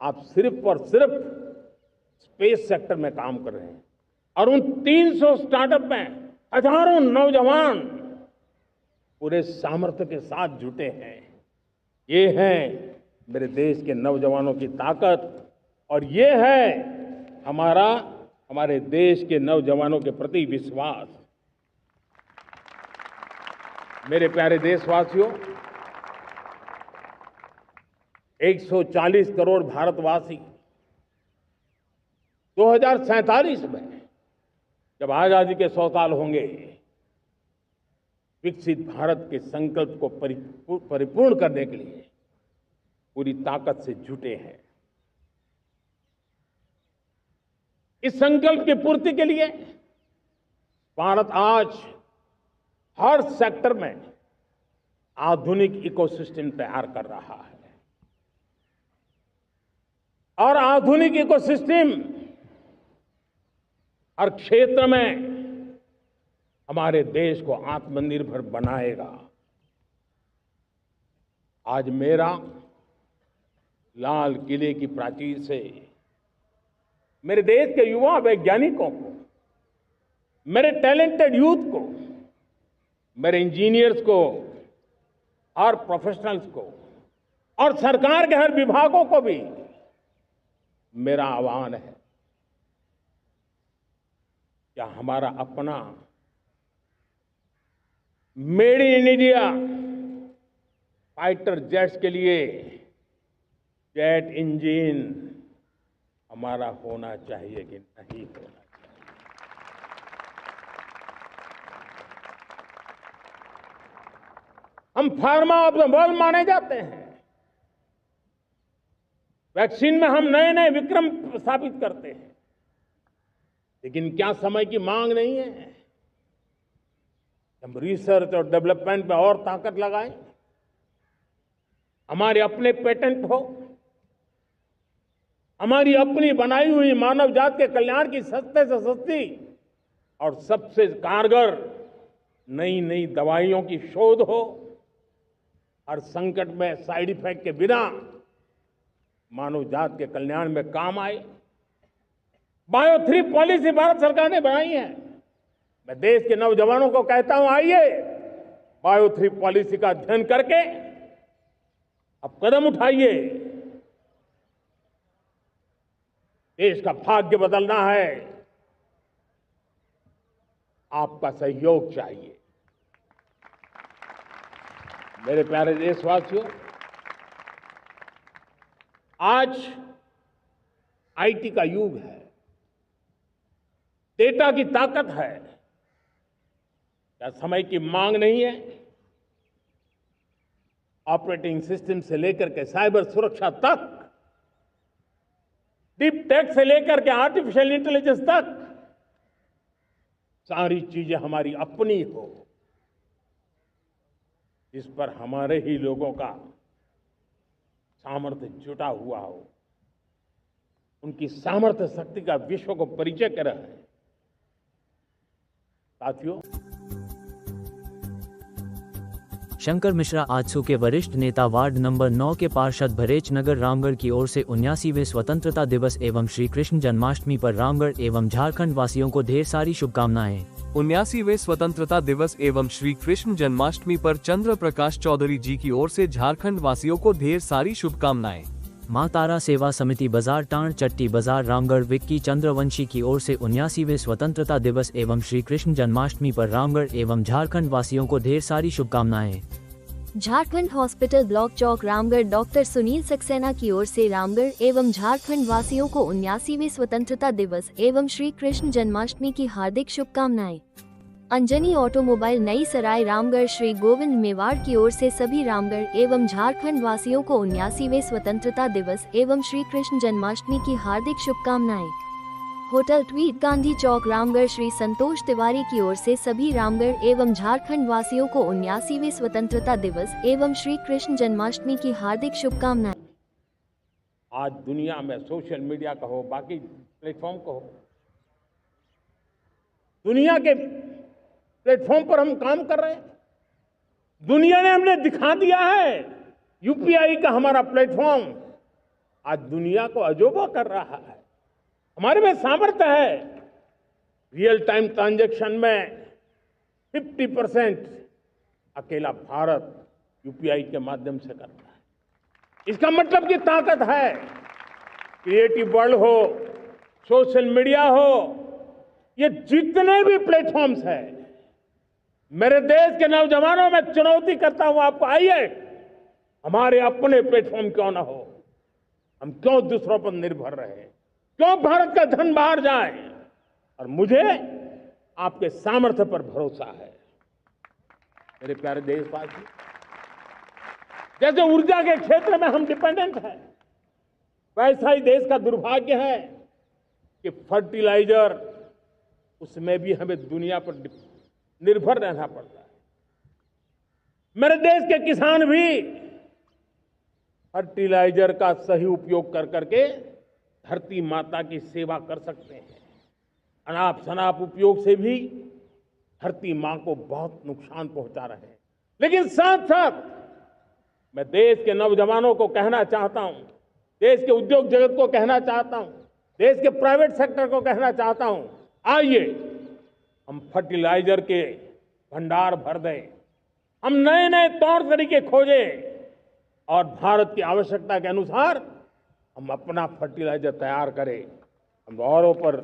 आप सिर्फ और सिर्फ स्पेस सेक्टर में काम कर रहे हैं और उन 300 स्टार्टअप में हजारों नौजवान पूरे सामर्थ्य के साथ जुटे हैं। ये हैं मेरे देश के नौजवानों की ताकत और ये है हमारे देश के नौजवानों के प्रति विश्वास। मेरे प्यारे देशवासियों, 140 करोड़ भारतवासी 2047 में जब आजादी के 100 साल होंगे, विकसित भारत के संकल्प को परिपूर्ण करने के लिए पूरी ताकत से जुटे हैं। इस संकल्प की पूर्ति के लिए भारत आज हर सेक्टर में आधुनिक इकोसिस्टम तैयार कर रहा है और आधुनिक इकोसिस्टम हर क्षेत्र में हमारे देश को आत्मनिर्भर बनाएगा। आज मेरा लाल किले की प्राचीर से मेरे देश के युवा वैज्ञानिकों को, मेरे टैलेंटेड यूथ को, मेरे इंजीनियर्स को और प्रोफेशनल्स को और सरकार के हर विभागों को भी मेरा आह्वान है, क्या हमारा अपना made in India fighter jets के लिए जेट इंजन हमारा होना चाहिए कि नहीं होना चाहिए? हम फार्मा ऑफ द वर्ल्ड माने जाते हैं। वैक्सीन में हम नए नए विक्रम स्थापित करते हैं, लेकिन क्या समय की मांग नहीं है? हम रिसर्च और डेवलपमेंट में और ताकत लगाएं, हमारे अपने पेटेंट हो, हमारी अपनी बनाई हुई मानव जात के कल्याण की सस्ते से सस्ती और सबसे कारगर नई नई दवाइयों की शोध हो, हर संकट में साइड इफेक्ट के बिना मानव जात के कल्याण में काम आए। बायो 3 पॉलिसी भारत सरकार ने बनाई है। मैं देश के नौजवानों को कहता हूं, आइए बायो 3 पॉलिसी का अध्ययन करके अब कदम उठाइए। देश का भाग्य बदलना है, आपका सहयोग चाहिए। मेरे प्यारे देशवासियों, आज आईटी का युग है, डेटा की ताकत है। क्या समय की मांग नहीं है? ऑपरेटिंग सिस्टम से लेकर के साइबर सुरक्षा तक, डीप टेक से लेकर के आर्टिफिशियल इंटेलिजेंस तक, सारी चीजें हमारी अपनी हो, इस पर हमारे ही लोगों का सामर्थ्य जुटा हुआ हो, उनकी सामर्थ्य शक्ति का विश्व को परिचय कराएं। साथियों, शंकर मिश्रा आजसू के वरिष्ठ नेता वार्ड नंबर 9 के पार्षद भरेच नगर रामगढ़ की ओर से 79वें स्वतंत्रता दिवस एवं श्री कृष्ण जन्माष्टमी पर रामगढ़ एवं झारखंड वासियों को ढेर सारी शुभकामनाएं। 79वें स्वतंत्रता दिवस एवं श्री कृष्ण जन्माष्टमी पर चंद्र प्रकाश चौधरी जी की ओर से झारखंड वासियों को ढेर सारी शुभकामनाएं। मां तारा सेवा समिति बाजार टाण चट्टी बाजार रामगढ़ विक्की चंद्रवंशी की ओर से 79वें स्वतंत्रता दिवस एवं श्री कृष्ण जन्माष्टमी पर रामगढ़ एवं झारखंड वासियों को ढेर सारी शुभकामनाएं। झारखंड हॉस्पिटल ब्लॉक चौक रामगढ़ डॉक्टर सुनील सक्सेना की ओर से रामगढ़ एवं झारखंड वासियों को 79वें स्वतंत्रता दिवस एवं श्री कृष्ण जन्माष्टमी की हार्दिक शुभकामनाएं। अंजनी ऑटोमोबाइल नई सराय रामगढ़ श्री गोविंद मेवाड़ की ओर से सभी रामगढ़ एवं झारखंड वासियों को 79वें स्वतंत्रता दिवस एवं श्री कृष्ण जन्माष्टमी की हार्दिक शुभकामनाएं। होटल ट्वीट गांधी चौक रामगढ़ श्री संतोष तिवारी की ओर से सभी रामगढ़ एवं झारखंड वासियों को 79वें स्वतंत्रता दिवस एवं श्री कृष्ण जन्माष्टमी की हार्दिक शुभकामनाएं। आज दुनिया में सोशल मीडिया का हो, बाकी प्लेटफॉर्म को हो, दुनिया के प्लेटफॉर्म पर हम काम कर रहे हैं। दुनिया ने हमने दिखा दिया है, यूपीआई का हमारा प्लेटफॉर्म आज दुनिया को अजोबा कर रहा है। हमारे में सामर्थ्य है। रियल टाइम ट्रांजैक्शन में 50% अकेला भारत यूपीआई के माध्यम से करता है। इसका मतलब की ताकत है। क्रिएटिव वर्ल्ड हो, सोशल मीडिया हो, ये जितने भी प्लेटफॉर्म्स हैं, मेरे देश के नौजवानों में चुनौती करता हूं आपको, आइए हमारे अपने प्लेटफॉर्म क्यों ना हो, हम क्यों दूसरों पर निर्भर रहे, क्यों भारत का धन बाहर जाए। और मुझे आपके सामर्थ्य पर भरोसा है। मेरे प्यारे देशवासी, जैसे ऊर्जा के क्षेत्र में हम डिपेंडेंट हैं, वैसा ही देश का दुर्भाग्य है कि फर्टिलाइजर, उसमें भी हमें दुनिया पर निर्भर रहना पड़ता है। मेरे देश के किसान भी फर्टिलाइजर का सही उपयोग कर करके धरती माता की सेवा कर सकते हैं। अनाप शनाप उपयोग से भी धरती मां को बहुत नुकसान पहुंचा रहे हैं। लेकिन साथ साथ मैं देश के नौजवानों को कहना चाहता हूं, देश के उद्योग जगत को कहना चाहता हूं, देश के प्राइवेट सेक्टर को कहना चाहता हूं, आइए हम फर्टिलाइजर के भंडार भर दें, हम नए नए तौर तरीके खोजें और भारत की आवश्यकता के अनुसार हम अपना फर्टिलाइजर तैयार करें। हम औरों पर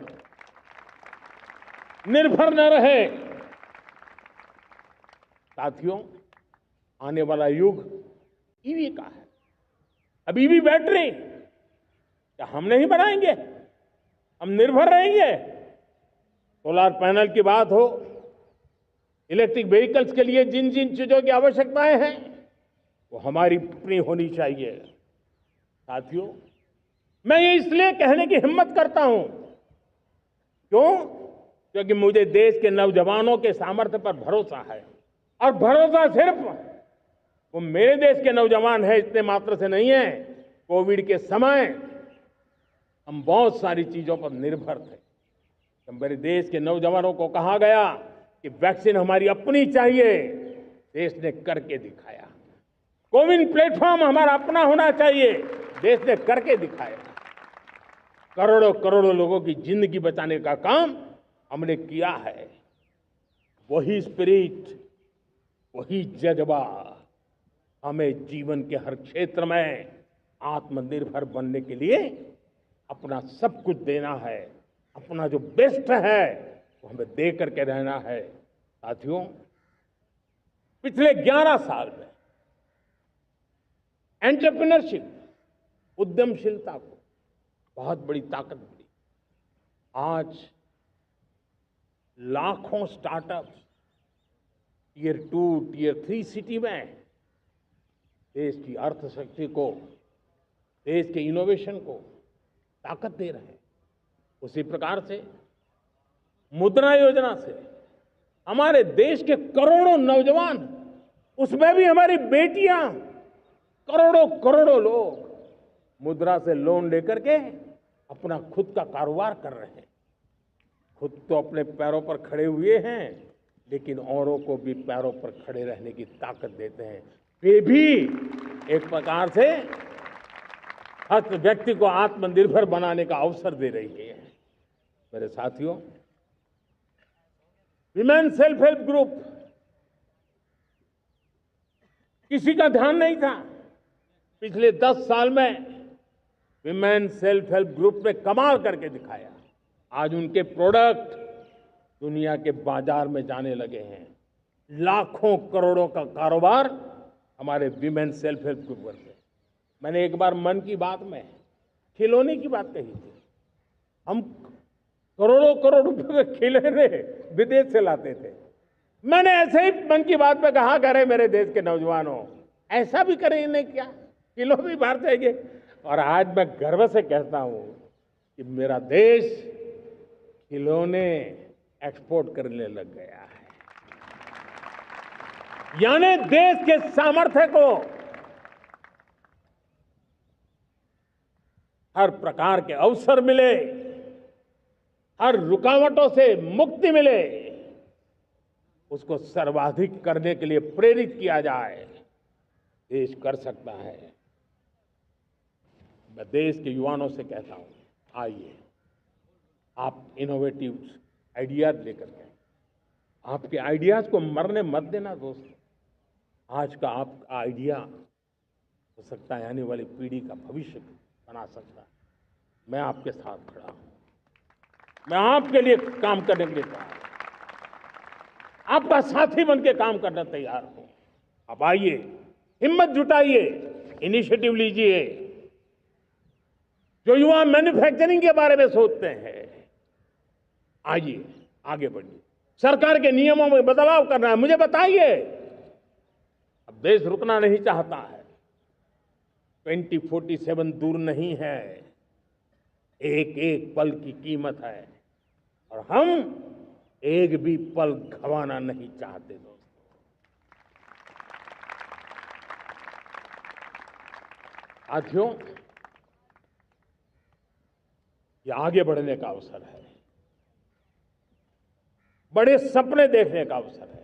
निर्भर न रहे। साथियों, आने वाला युग ईवी का है। अब ईवी बैटरी क्या हम नहीं बनाएंगे? हम निर्भर रहेंगे? सोलर पैनल की बात हो, इलेक्ट्रिक व्हीकल्स के लिए जिन जिन चीजों की आवश्यकताएं हैं, वो हमारी अपनी होनी चाहिए। साथियों, मैं ये इसलिए कहने की हिम्मत करता हूं, क्यों? क्योंकि मुझे देश के नौजवानों के सामर्थ्य पर भरोसा है। और भरोसा सिर्फ वो मेरे देश के नौजवान हैं इतने मात्र से नहीं है। कोविड के समय हम बहुत सारी चीजों पर निर्भर थे। तो मेरे देश के नौजवानों को कहा गया कि वैक्सीन हमारी अपनी चाहिए, देश ने करके दिखाया। कोविन प्लेटफॉर्म हमारा अपना होना चाहिए, देश ने करके दिखाया। करोड़ों करोड़ों लोगों की जिंदगी बचाने का काम हमने किया है। वही स्पिरिट, वही जज्बा हमें जीवन के हर क्षेत्र में आत्मनिर्भर बनने के लिए अपना सब कुछ देना है। अपना जो बेस्ट है वो हमें दे करके रहना है। साथियों, पिछले 11 साल में एंटरप्रेन्योरशिप, उद्यमशीलता को बहुत बड़ी ताकत मिली। आज लाखों स्टार्टअप्स टियर 2, टियर 3 सिटी में देश की अर्थशक्ति को, देश के इनोवेशन को ताकत दे रहे हैं। उसी प्रकार से मुद्रा योजना से हमारे देश के करोड़ों नौजवान, उसमें भी हमारी बेटियां, करोड़ों करोड़ों लोग मुद्रा से लोन लेकर के अपना खुद का कारोबार कर रहे हैं। खुद तो अपने पैरों पर खड़े हुए हैं, लेकिन औरों को भी पैरों पर खड़े रहने की ताकत देते हैं। वे भी एक प्रकार से हर व्यक्ति को आत्मनिर्भर बनाने का अवसर दे रही है। मेरे साथियों, विमेन सेल्फ हेल्प ग्रुप किसी का ध्यान नहीं था। पिछले 10 साल में विमेन सेल्फ हेल्प ग्रुप ने कमाल करके दिखाया। आज उनके प्रोडक्ट दुनिया के बाजार में जाने लगे हैं। लाखों करोड़ों का कारोबार हमारे विमेन सेल्फ हेल्प ग्रुप करते हैं। मैंने एक बार मन की बात में खिलौने की बात कही थी। हम करोड़ों करोड़ रुपए के खिलौने विदेश से लाते थे। मैंने ऐसे ही मन की बात में कहा, करे मेरे देश के नौजवानों, ऐसा भी करें नहीं क्या, किलो भी बाहर जाएंगे। और आज मैं गर्व से कहता हूं कि मेरा देश खिलौने एक्सपोर्ट करने लग गया है। यानी देश के सामर्थ्य को हर प्रकार के अवसर मिले, हर रुकावटों से मुक्ति मिले, उसको सर्वाधिक करने के लिए प्रेरित किया जाए। देश कर सकता है। मैं देश के युवाओं से कहता हूं, आइए आप इनोवेटिव आइडियाज लेकर के, आपके आइडियाज को मरने मत देना दोस्त। आज का आपका आइडिया हो सकता है आने वाली पीढ़ी का भविष्य बना सकता है। मैं आपके साथ खड़ा हूं, मैं आपके लिए काम करने के लिए तैयार हूं, आपका साथी बन के काम करने तैयार हूं। आप आइए, हिम्मत जुटाइए, इनिशिएटिव लीजिए। जो युवा मैन्युफैक्चरिंग के बारे में सोचते हैं, आइए आगे बढ़िए। सरकार के नियमों में बदलाव करना है, मुझे बताइए। अब देश रुकना नहीं चाहता है, 2047 दूर नहीं है, एक एक पल की कीमत है और हम एक भी पल गंवाना नहीं चाहते दोस्तों। साथियों, ये आगे बढ़ने का अवसर है, बड़े सपने देखने का अवसर है,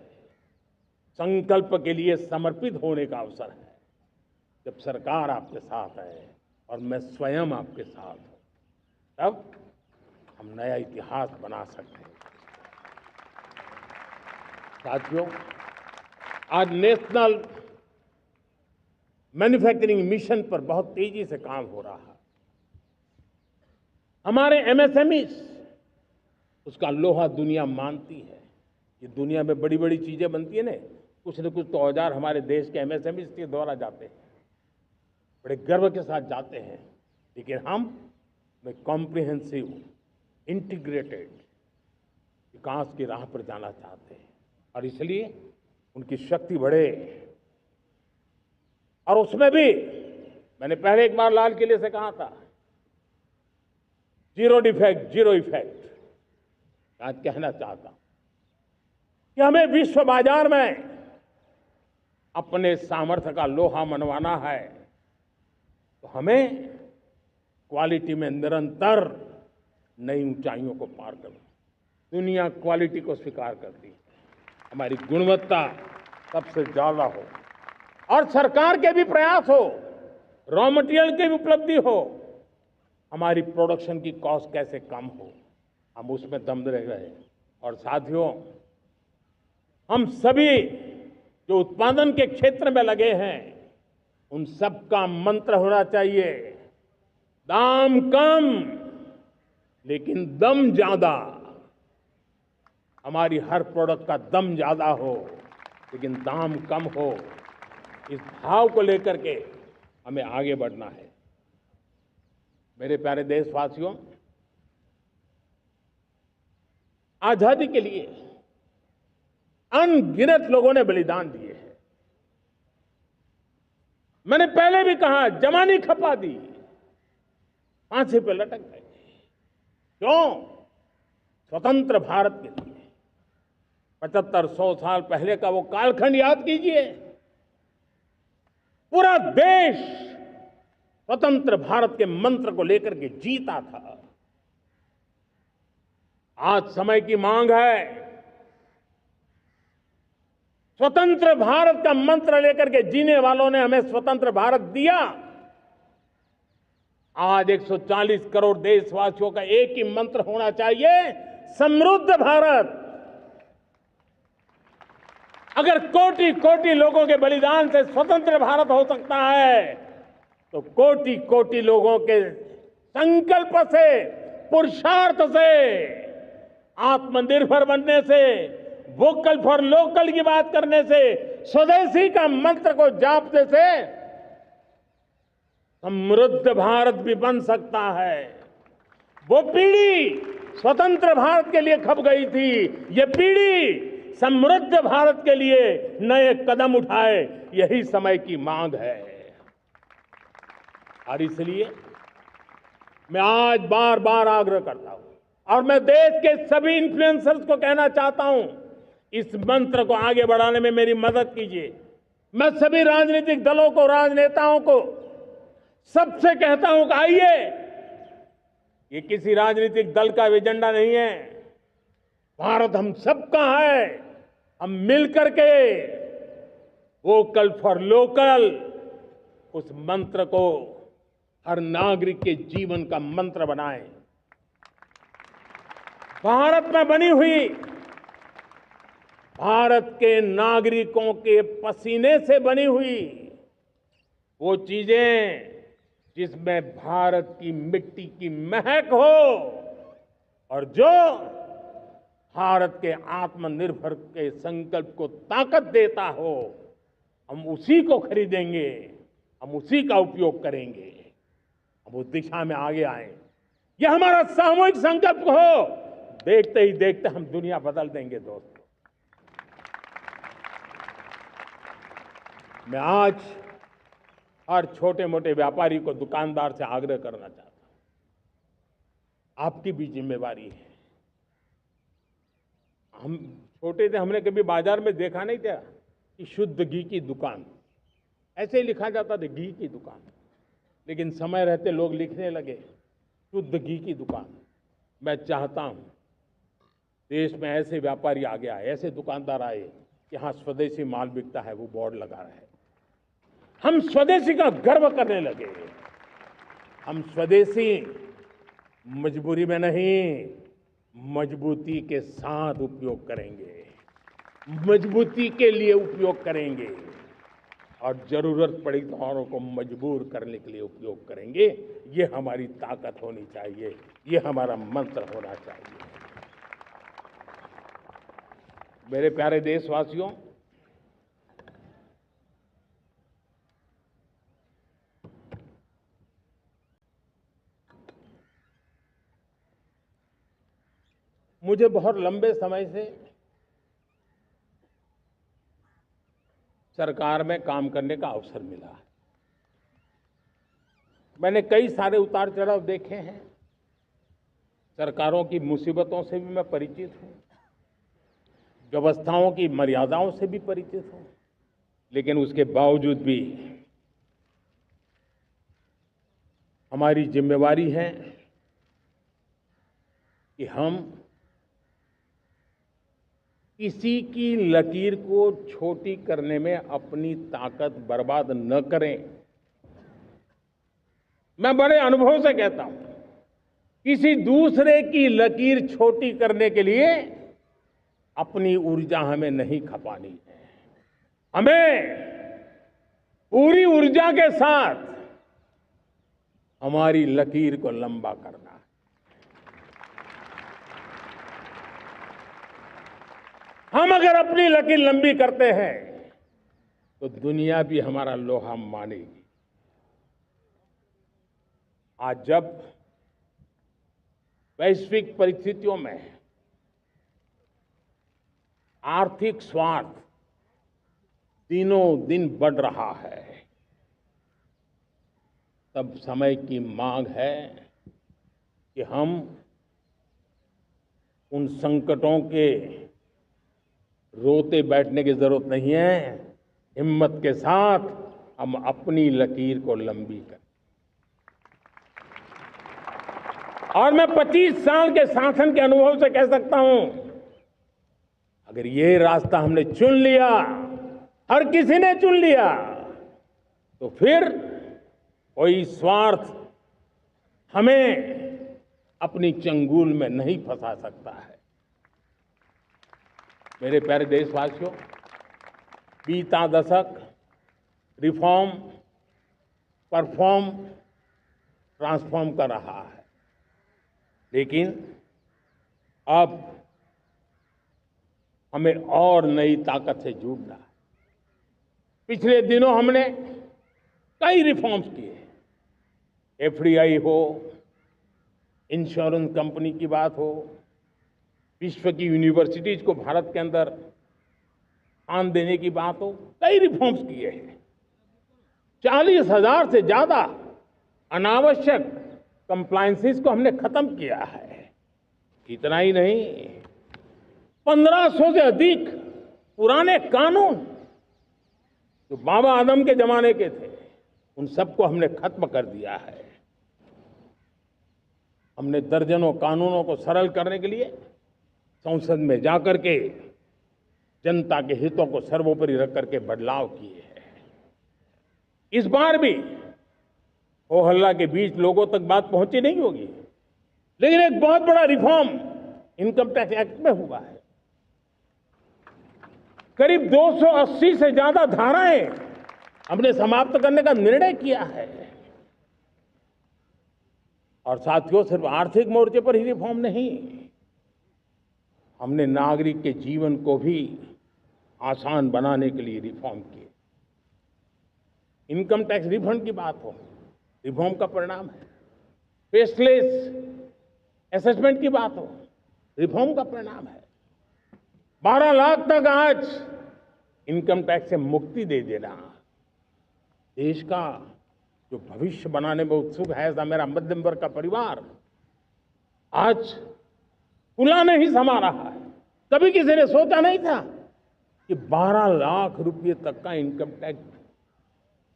संकल्प के लिए समर्पित होने का अवसर है। जब सरकार आपके साथ है और मैं स्वयं आपके साथ हूं, तब हम नया इतिहास बना सकते हैं। साथियों, आज नेशनल मैन्युफैक्चरिंग मिशन पर बहुत तेजी से काम हो रहा है। हमारे एमएसएमईज, उसका लोहा दुनिया मानती है। ये दुनिया में बड़ी बड़ी चीजें बनती है ना, कुछ न कुछ तो औजार हमारे देश के एमएसएमईज के द्वारा जाते हैं, बड़े गर्व के साथ जाते हैं। लेकिन हम कॉम्प्रिहेंसिव इंटीग्रेटेड विकास की राह पर जाना चाहते हैं और इसलिए उनकी शक्ति बढ़े। और उसमें भी मैंने पहले एक बार लाल किले से कहा था, जीरो डिफेक्ट जीरो इफेक्ट। आज कहना चाहता हूं कि हमें विश्व बाजार में अपने सामर्थ्य का लोहा मनवाना है, तो हमें क्वालिटी में निरंतर नई ऊंचाइयों को पार करना। दुनिया क्वालिटी को स्वीकार करती है, हमारी गुणवत्ता सबसे ज्यादा हो और सरकार के भी प्रयास हो, रॉ मटेरियल की भी उपलब्धि हो, हमारी प्रोडक्शन की कॉस्ट कैसे कम हो, हम उसमें दम रह गए। और साथियों, हम सभी जो उत्पादन के क्षेत्र में लगे हैं, उन सब का मंत्र होना चाहिए, दाम कम लेकिन दम ज्यादा। हमारी हर प्रोडक्ट का दम ज्यादा हो लेकिन दाम कम हो। इस भाव को लेकर के हमें आगे बढ़ना है। मेरे प्यारे देशवासियों, आजादी के लिए अनगिनत लोगों ने बलिदान दिए हैं। मैंने पहले भी कहा, जवानी खपा दी, फांसी पे लटक गए। क्यों? स्वतंत्र भारत के लिए। 75-100 साल पहले का वो कालखंड याद कीजिए। पूरा देश स्वतंत्र भारत के मंत्र को लेकर के जीता था। आज समय की मांग है, स्वतंत्र भारत का मंत्र लेकर के जीने वालों ने हमें स्वतंत्र भारत दिया। आज 140 करोड़ देशवासियों का एक ही मंत्र होना चाहिए, समृद्ध भारत। अगर कोटि कोटि लोगों के बलिदान से स्वतंत्र भारत हो सकता है, तो कोटि कोटि लोगों के संकल्प से, पुरुषार्थ से, आत्मनिर्भर बनने से, वोकल फॉर लोकल की बात करने से, स्वदेशी का मंत्र को जापने से समृद्ध भारत भी बन सकता है। वो पीढ़ी स्वतंत्र भारत के लिए खप गई थी, ये पीढ़ी समृद्ध भारत के लिए नए कदम उठाए, यही समय की मांग है। और इसलिए मैं आज बार बार आग्रह करता हूं और मैं देश के सभी इन्फ्लुएंसर्स को कहना चाहता हूं, इस मंत्र को आगे बढ़ाने में मेरी मदद कीजिए। मैं सभी राजनीतिक दलों को, राजनेताओं को, सबसे कहता हूं कि आइए, ये किसी राजनीतिक दल का एजेंडा नहीं है, भारत हम सबका है। हम मिलकर के वोकल फॉर लोकल, उस मंत्र को हर नागरिक के जीवन का मंत्र बनाएं। भारत में बनी हुई, भारत के नागरिकों के पसीने से बनी हुई वो चीजें जिसमें भारत की मिट्टी की महक हो और जो भारत के आत्मनिर्भर के संकल्प को ताकत देता हो, हम उसी को खरीदेंगे, हम उसी का उपयोग करेंगे, हम उस दिशा में आगे आए। यह हमारा सामूहिक संकल्प हो। देखते ही देखते हम दुनिया बदल देंगे दोस्तों। मैं आज हर छोटे मोटे व्यापारी को, दुकानदार से आग्रह करना चाहता हूं, आपकी भी जिम्मेवारी है। हम छोटे थे, हमने कभी बाजार में देखा नहीं था कि शुद्ध घी की दुकान, ऐसे ही लिखा जाता था घी की दुकान। लेकिन समय रहते लोग लिखने लगे शुद्ध घी की दुकान। मैं चाहता हूं देश में ऐसे व्यापारी आगे आए, ऐसे दुकानदार आए कि हाँ स्वदेशी माल बिकता है, वो बोर्ड लगा रहे। हम स्वदेशी का गर्व करने लगे। हम स्वदेशी मजबूरी में नहीं, मजबूती के साथ उपयोग करेंगे, मजबूती के लिए उपयोग करेंगे और जरूरत पड़ी तो औरों को मजबूर करने के लिए उपयोग करेंगे। ये हमारी ताकत होनी चाहिए, ये हमारा मंत्र होना चाहिए। मेरे प्यारे देशवासियों, मुझे बहुत लंबे समय से सरकार में काम करने का अवसर मिला। मैंने कई सारे उतार चढ़ाव देखे हैं। सरकारों की मुसीबतों से भी मैं परिचित हूं, व्यवस्थाओं की मर्यादाओं से भी परिचित हूं। लेकिन उसके बावजूद भी हमारी जिम्मेवारी है कि हम किसी की लकीर को छोटी करने में अपनी ताकत बर्बाद न करें। मैं बड़े अनुभव से कहता हूं, किसी दूसरे की लकीर छोटी करने के लिए अपनी ऊर्जा हमें नहीं खपानी है। हमें पूरी ऊर्जा के साथ हमारी लकीर को लंबा करना है। हम अगर अपनी लकीर लंबी करते हैं तो दुनिया भी हमारा लोहा मानेगी। आज जब वैश्विक परिस्थितियों में आर्थिक स्वार्थ दिनों दिन बढ़ रहा है, तब समय की मांग है कि हम उन संकटों के रोते बैठने की जरूरत नहीं है। हिम्मत के साथ हम अपनी लकीर को लंबी करें। और मैं 25 साल के शासन के अनुभव से कह सकता हूं, अगर ये रास्ता हमने चुन लिया, हर किसी ने चुन लिया, तो फिर कोई स्वार्थ हमें अपनी चंगुल में नहीं फंसा सकता है। मेरे प्यारे देशवासियों, बीता दशक रिफॉर्म, परफॉर्म, ट्रांसफॉर्म कर रहा है। लेकिन अब हमें और नई ताकत से जुड़ना है। पिछले दिनों हमने कई रिफॉर्म्स किए। एफडीआई हो, इंश्योरेंस कंपनी की बात हो, विश्व की यूनिवर्सिटीज को भारत के अंदर स्थान देने की बात हो, कई रिफॉर्म्स किए हैं। 40,000 से ज्यादा अनावश्यक कंप्लायंसेस को हमने खत्म किया है। इतना ही नहीं, 1500 से अधिक पुराने कानून जो बाबा आदम के जमाने के थे, उन सबको हमने खत्म कर दिया है। हमने दर्जनों कानूनों को सरल करने के लिए संसद में जाकर के जनता के हितों को सर्वोपरि रख करके बदलाव किए हैं। इस बार भी हो हल्ला के बीच लोगों तक बात पहुंची नहीं होगी, लेकिन एक बहुत बड़ा रिफॉर्म इनकम टैक्स एक्ट में हुआ है। करीब 280 से ज्यादा धाराएं हमने समाप्त करने का निर्णय किया है। और साथियों, सिर्फ आर्थिक मोर्चे पर ही रिफॉर्म नहीं, हमने नागरिक के जीवन को भी आसान बनाने के लिए रिफॉर्म किए। इनकम टैक्स रिफंड की बात हो, रिफॉर्म का परिणाम है। फेसलेस असेसमेंट की बात हो, रिफॉर्म का परिणाम है। 12 लाख तक आज इनकम टैक्स से मुक्ति दे देना, देश का जो भविष्य बनाने में उत्सुक है ऐसा मेरा मध्यम वर्ग का परिवार आज कुला नहीं समा रहा है। कभी किसी ने सोचा नहीं था कि 12 लाख रुपए तक का इनकम टैक्स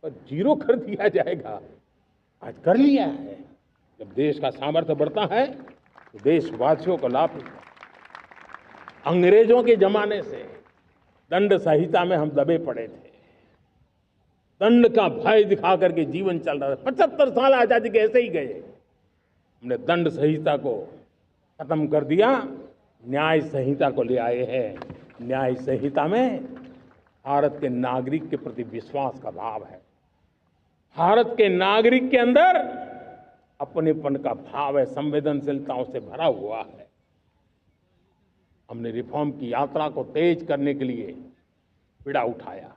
पर जीरो कर दिया जाएगा। आज कर लिया है। जब देश का सामर्थ्य बढ़ता है तो देशवासियों को लाभ मिलता है। अंग्रेजों के जमाने से दंड संहिता में हम दबे पड़े थे। दंड का भय दिखा करके जीवन चल रहा था। 75 साल आजादी के ऐसे ही गए। हमने दंड संहिता को खत्म कर दिया, न्याय संहिता को ले आए हैं। न्याय संहिता में भारत के नागरिक के प्रति विश्वास का भाव है। भारत के नागरिक के अंदर अपनेपन का भाव है, संवेदनशीलताओं से भरा हुआ है। हमने रिफॉर्म की यात्रा को तेज करने के लिए बीड़ा उठाया।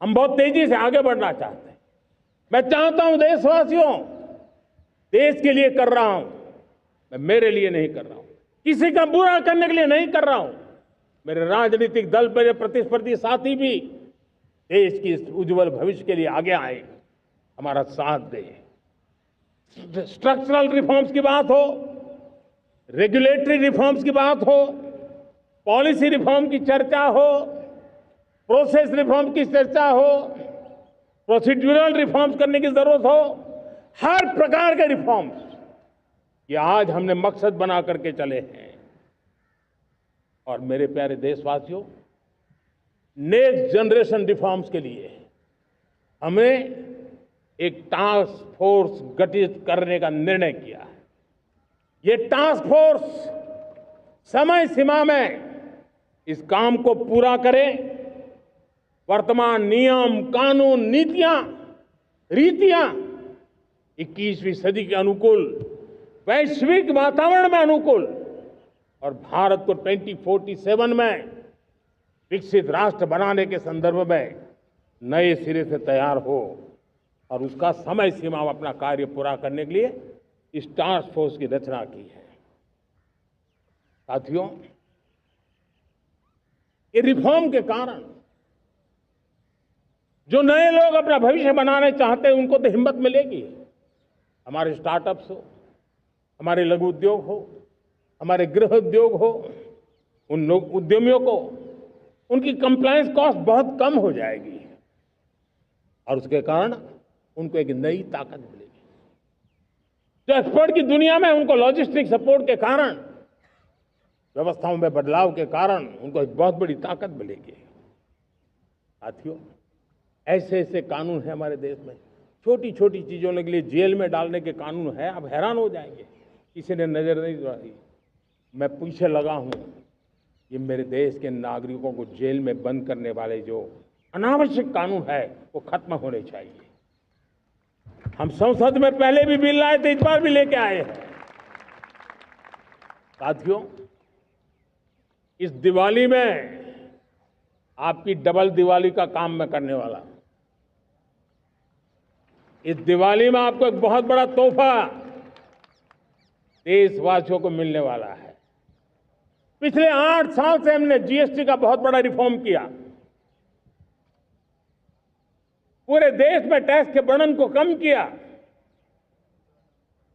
हम बहुत तेजी से आगे बढ़ना चाहते हैं। मैं चाहता हूं देशवासियों, देश के लिए कर रहा हूं, मैं मेरे लिए नहीं कर रहा हूं, किसी का बुरा करने के लिए नहीं कर रहा हूं। मेरे राजनीतिक दल, मेरे प्रतिस्पर्धी साथी भी देश की इस उज्जवल भविष्य के लिए आगे आए, हमारा साथ दें। स्ट्रक्चरल रिफॉर्म्स की बात हो, रेगुलेटरी रिफॉर्म्स की बात हो, पॉलिसी रिफॉर्म की चर्चा हो, प्रोसेस रिफॉर्म की चर्चा हो, प्रोसीड्यूरल रिफॉर्म्स करने की जरूरत हो, हर प्रकार के रिफॉर्म्स ये आज हमने मकसद बना करके चले हैं। और मेरे प्यारे देशवासियों, नेक्स्ट जनरेशन रिफॉर्म्स के लिए हमें एक टास्क फोर्स गठित करने का निर्णय किया है। ये टास्क फोर्स समय सीमा में इस काम को पूरा करे। वर्तमान नियम, कानून, नीतियां, रीतियां 21वीं सदी के अनुकूल, वैश्विक वातावरण में अनुकूल और भारत को 2047 में विकसित राष्ट्र बनाने के संदर्भ में नए सिरे से तैयार हो और उसका समय सीमा में अपना कार्य पूरा करने के लिए इस टास्क फोर्स की रचना की है। साथियों, ये रिफॉर्म के कारण जो नए लोग अपना भविष्य बनाने चाहते हैं उनको तो हिम्मत मिलेगी। हमारे स्टार्टअप्स हो, हमारे लघु उद्योग हो, हमारे गृह उद्योग हो, उन लोग उद्यमियों को उनकी कंप्लायंस कॉस्ट बहुत कम हो जाएगी और उसके कारण उनको एक नई ताकत मिलेगी। जो एक्सपोर्ट की दुनिया में उनको लॉजिस्टिक सपोर्ट के कारण, व्यवस्थाओं में बदलाव के कारण उनको एक बहुत बड़ी ताकत मिलेगी। साथियों, ऐसे ऐसे कानून है हमारे देश में, छोटी छोटी चीजों के लिए जेल में डालने के कानून है। आप हैरान हो जाएंगे, किसी ने नजर नहीं डाली। मैं पीछे लगा हूं, ये मेरे देश के नागरिकों को जेल में बंद करने वाले जो अनावश्यक कानून है वो खत्म होने चाहिए। हम संसद में पहले भी बिल लाए थे, इस बार भी लेके आए हैं। साथियों, इस दिवाली में आपकी डबल दिवाली का काम मैं करने वाला हूं। इस दिवाली में आपको एक बहुत बड़ा तोहफा देशवासियों को मिलने वाला है। पिछले 8 साल से हमने जीएसटी का बहुत बड़ा रिफॉर्म किया। पूरे देश में टैक्स के बर्डन को कम किया,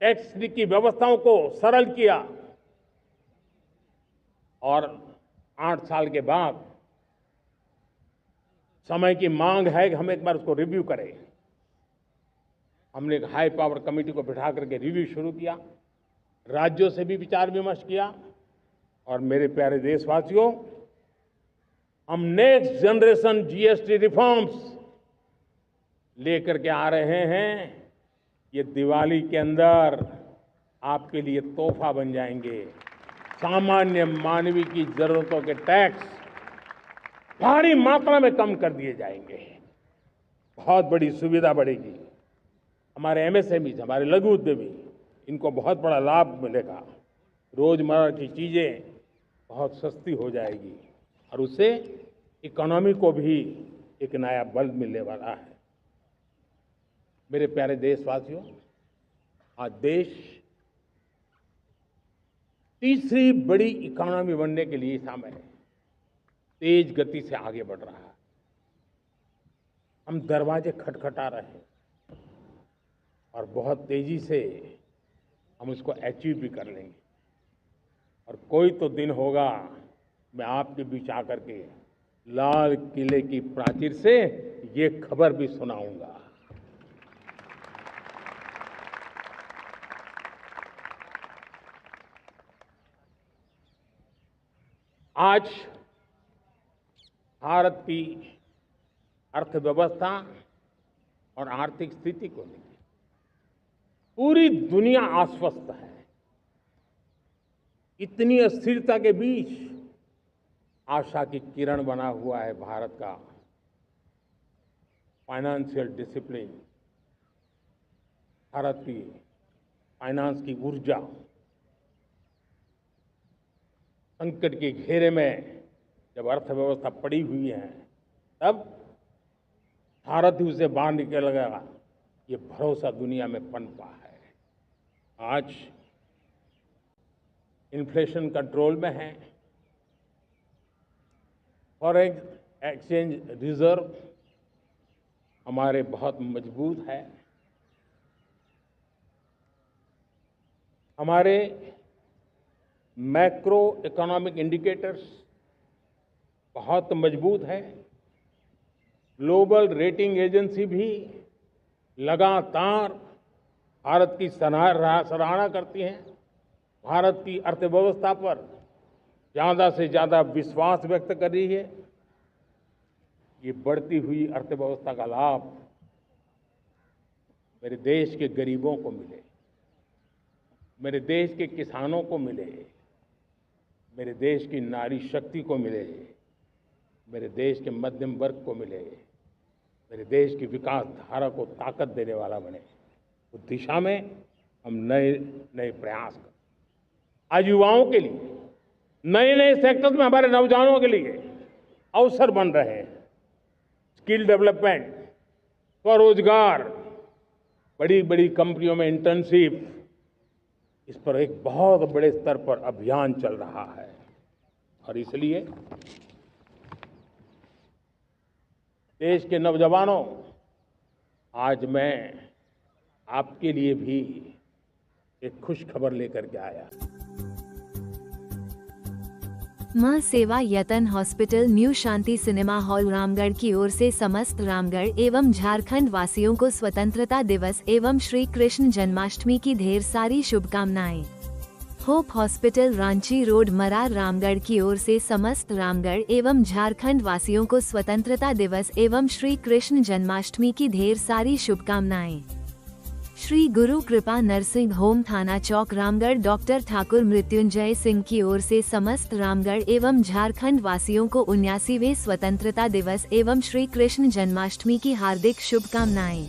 टैक्स की व्यवस्थाओं को सरल किया और 8 साल के बाद समय की मांग है कि हम एक बार उसको रिव्यू करें। हमने एक हाई पावर कमेटी को बिठा करके रिव्यू शुरू किया, राज्यों से भी विचार विमर्श किया और मेरे प्यारे देशवासियों, हम नेक्स्ट जनरेशन जीएसटी रिफॉर्म्स लेकर के आ रहे हैं। ये दिवाली के अंदर आपके लिए तोहफा बन जाएंगे। सामान्य मानवीय की जरूरतों के टैक्स भारी मात्रा में कम कर दिए जाएंगे। बहुत बड़ी सुविधा बढ़ेगी। हमारे एमएसएमई, हमारे लघु उद्यमी, इनको बहुत बड़ा लाभ मिलेगा। रोजमर्रा की चीजें बहुत सस्ती हो जाएगी और उससे इकोनॉमी को भी एक नया बल मिलने वाला है। मेरे प्यारे देशवासियों, आज देश तीसरी बड़ी इकोनॉमी बनने के लिए समय तेज गति से आगे बढ़ रहा है। हम दरवाजे खटखटा रहे हैं और बहुत तेजी से हम उसको अचीव भी कर लेंगे। और कोई तो दिन होगा, मैं आपके बीच आकर के लाल किले की प्राचीर से ये खबर भी सुनाऊंगा। आज भारत की अर्थव्यवस्था और आर्थिक स्थिति को लेकर पूरी दुनिया आश्वस्त है। इतनी अस्थिरता के बीच आशा की किरण बना हुआ है भारत का फाइनेंशियल डिसिप्लिन, भारत की फाइनेंस की ऊर्जा। संकट के घेरे में जब अर्थव्यवस्था पड़ी हुई है, तब भारत ही उसे बाहर निकलेगा, ये भरोसा दुनिया में पनपा है। आज इन्फ्लेशन कंट्रोल में है, फॉरेन एक्सचेंज रिजर्व हमारे बहुत मजबूत है, हमारे मैक्रो इकोनॉमिक इंडिकेटर्स बहुत मजबूत है। ग्लोबल रेटिंग एजेंसी भी लगातार भारत की सराहना करती हैं, भारत की अर्थव्यवस्था पर ज़्यादा से ज़्यादा विश्वास व्यक्त कर रही है। ये बढ़ती हुई अर्थव्यवस्था का लाभ मेरे देश के गरीबों को मिले, मेरे देश के किसानों को मिले, मेरे देश की नारी शक्ति को मिले, मेरे देश के मध्यम वर्ग को मिले, मेरे देश की विकास धारा को ताकत देने वाला बने। उस दिशा में हम नए नए प्रयास करें। आज युवाओं के लिए नए नए सेक्टर्स में हमारे नौजवानों के लिए अवसर बन रहे हैं। स्किल डेवलपमेंट, स्वरोजगार, बड़ी बड़ी कंपनियों में इंटर्नशिप, इस पर एक बहुत बड़े स्तर पर अभियान चल रहा है। और इसलिए देश के नौजवानों, आज मैं आपके लिए भी एक खुश खबर लेकर के आया। मां सेवा यतन हॉस्पिटल न्यू शांति सिनेमा हॉल रामगढ़ की ओर से समस्त रामगढ़ एवं झारखंड वासियों को स्वतंत्रता दिवस एवं श्री कृष्ण जन्माष्टमी की ढेर सारी शुभकामनाएं। Hope hospital Ranchi road Marar Ramgarh की ओर से समस्त रामगढ़ एवं झारखंड वासियों को स्वतंत्रता दिवस एवं श्री कृष्ण जन्माष्टमी की ढेर सारी शुभकामनाएं। श्री गुरु कृपा नर्सिंग होम थाना चौक रामगढ़ डॉक्टर ठाकुर मृत्युंजय सिंह की ओर से समस्त रामगढ़ एवं झारखंड वासियों को 79वें स्वतंत्रता दिवस एवं श्री कृष्ण जन्माष्टमी की हार्दिक शुभकामनाएं।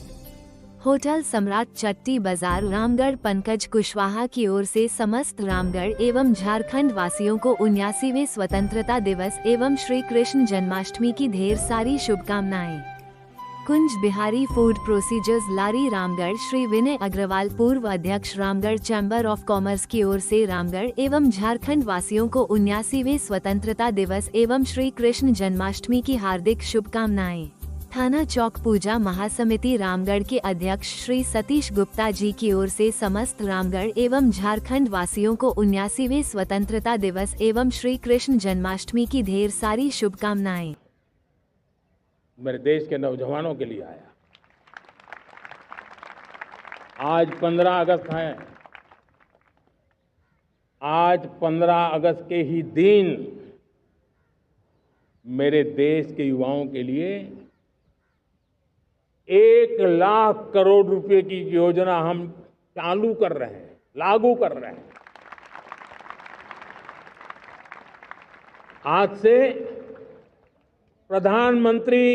होटल सम्राट चट्टी बाजार रामगढ़ पंकज कुशवाहा की ओर से समस्त रामगढ़ एवं झारखंड वासियों को 79वें स्वतंत्रता दिवस एवं श्री कृष्ण जन्माष्टमी की ढेर सारी शुभकामनाएं। कुंज बिहारी फूड प्रोसीजर्स लारी रामगढ़ श्री विनय अग्रवाल पूर्व अध्यक्ष रामगढ़ चैम्बर ऑफ कॉमर्स की ओर से रामगढ़ एवं झारखंड वासियों को 79वें स्वतंत्रता दिवस एवं श्री कृष्ण जन्माष्टमी की हार्दिक शुभकामनाएं। थाना चौक पूजा महासमिति रामगढ़ के अध्यक्ष श्री सतीश गुप्ता जी की ओर से समस्त रामगढ़ एवं झारखंड वासियों को 79वें स्वतंत्रता दिवस एवं श्री कृष्ण जन्माष्टमी की ढेर सारी शुभकामनाएं। मेरे देश के नौजवानों के लिए आया। आज 15 अगस्त है। आज 15 अगस्त के ही दिन मेरे देश के युवाओं के लिए 1 लाख करोड़ रुपए की योजना हम चालू कर रहे हैं, लागू कर रहे हैं। आज से प्रधानमंत्री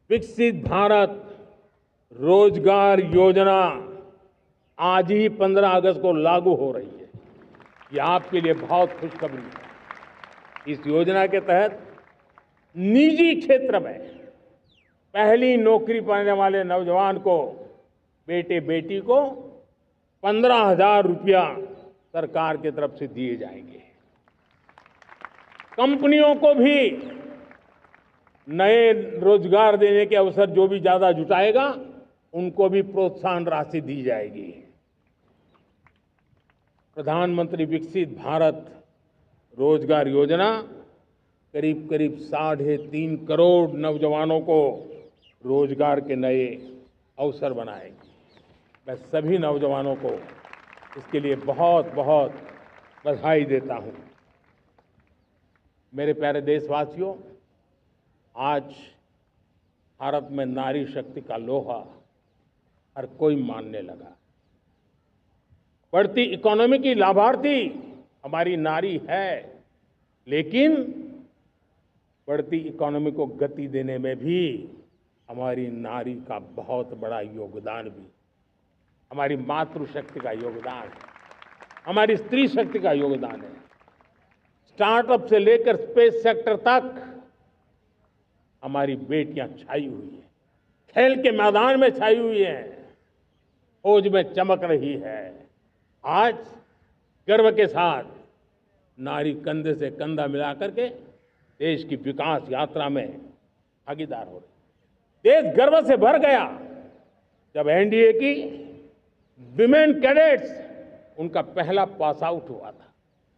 विकसित भारत रोजगार योजना आज ही 15 अगस्त को लागू हो रही है। ये आपके लिए बहुत खुशखबरी है। इस योजना के तहत निजी क्षेत्र में पहली नौकरी पाने वाले नौजवान को, बेटे बेटी को 15,000 रुपया सरकार की तरफ से दिए जाएंगे। कंपनियों को भी नए रोजगार देने के अवसर जो भी ज्यादा जुटाएगा, उनको भी प्रोत्साहन राशि दी जाएगी। प्रधानमंत्री विकसित भारत रोजगार योजना करीब करीब 3.5 करोड़ नौजवानों को रोजगार के नए अवसर बनाएगी। मैं सभी नौजवानों को इसके लिए बहुत बहुत बधाई देता हूं। मेरे प्यारे देशवासियों, आज भारत में नारी शक्ति का लोहा हर कोई मानने लगा। बढ़ती इकोनॉमी की लाभार्थी हमारी नारी है, लेकिन बढ़ती इकोनॉमी को गति देने में भी हमारी नारी का बहुत बड़ा योगदान भी, हमारी मातृशक्ति का योगदान है, हमारी स्त्री शक्ति का योगदान है। स्टार्टअप से लेकर स्पेस सेक्टर तक हमारी बेटियां छाई हुई हैं, खेल के मैदान में छाई हुई हैं, फौज में चमक रही है। आज गर्व के साथ नारी कंधे से कंधा मिला करके देश की विकास यात्रा में भागीदार हो रही। देश गर्व से भर गया जब एनडीए की विमेन कैडेट्स उनका पहला पास आउट हुआ था।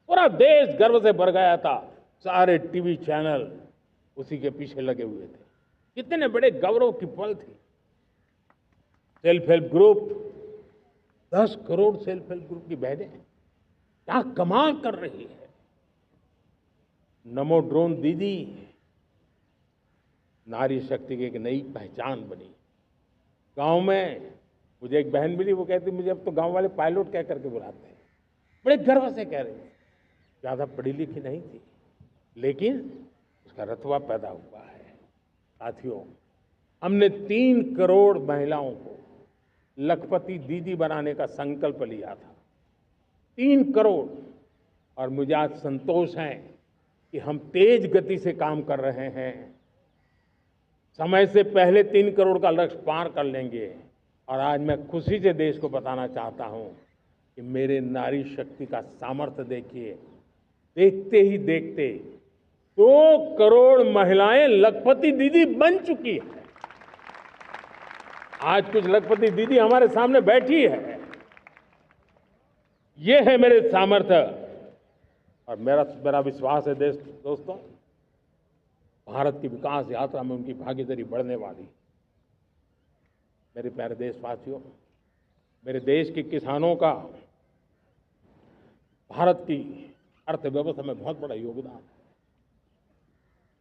पूरा देश गर्व से भर गया था। सारे टीवी चैनल उसी के पीछे लगे हुए थे। कितने बड़े गौरव की पल थी। Self help group, 10 crore self help group की बहनें क्या कमाल कर रही है। नमो ड्रोन दीदी नारी शक्ति की एक नई पहचान बनी। गांव में मुझे एक बहन मिली, वो कहती मुझे अब तो गांव वाले पायलट कह करके बुलाते हैं। बड़े गर्व से कह रही, ज्यादा पढ़ी लिखी नहीं थी, लेकिन उसका रतबा पैदा हुआ है। साथियों, हमने 3 करोड़ महिलाओं को लखपति दीदी बनाने का संकल्प लिया था। 3 करोड़। और मुझे आज संतोष है कि हम तेज गति से काम कर रहे हैं। समय से पहले 3 करोड़ का लक्ष्य पार कर लेंगे। और आज मैं खुशी से देश को बताना चाहता हूं कि मेरे नारी शक्ति का सामर्थ्य देखिए। देखते ही देखते 2 करोड़ महिलाएं लखपति दीदी बन चुकी है। आज कुछ लखपति दीदी हमारे सामने बैठी है। ये है मेरे सामर्थ्य। और मेरा विश्वास है दोस्तों, भारत की विकास यात्रा में उनकी भागीदारी बढ़ने वाली। मेरे प्यारे देशवासियों, मेरे देश के किसानों का भारत की अर्थव्यवस्था में बहुत बड़ा योगदान है।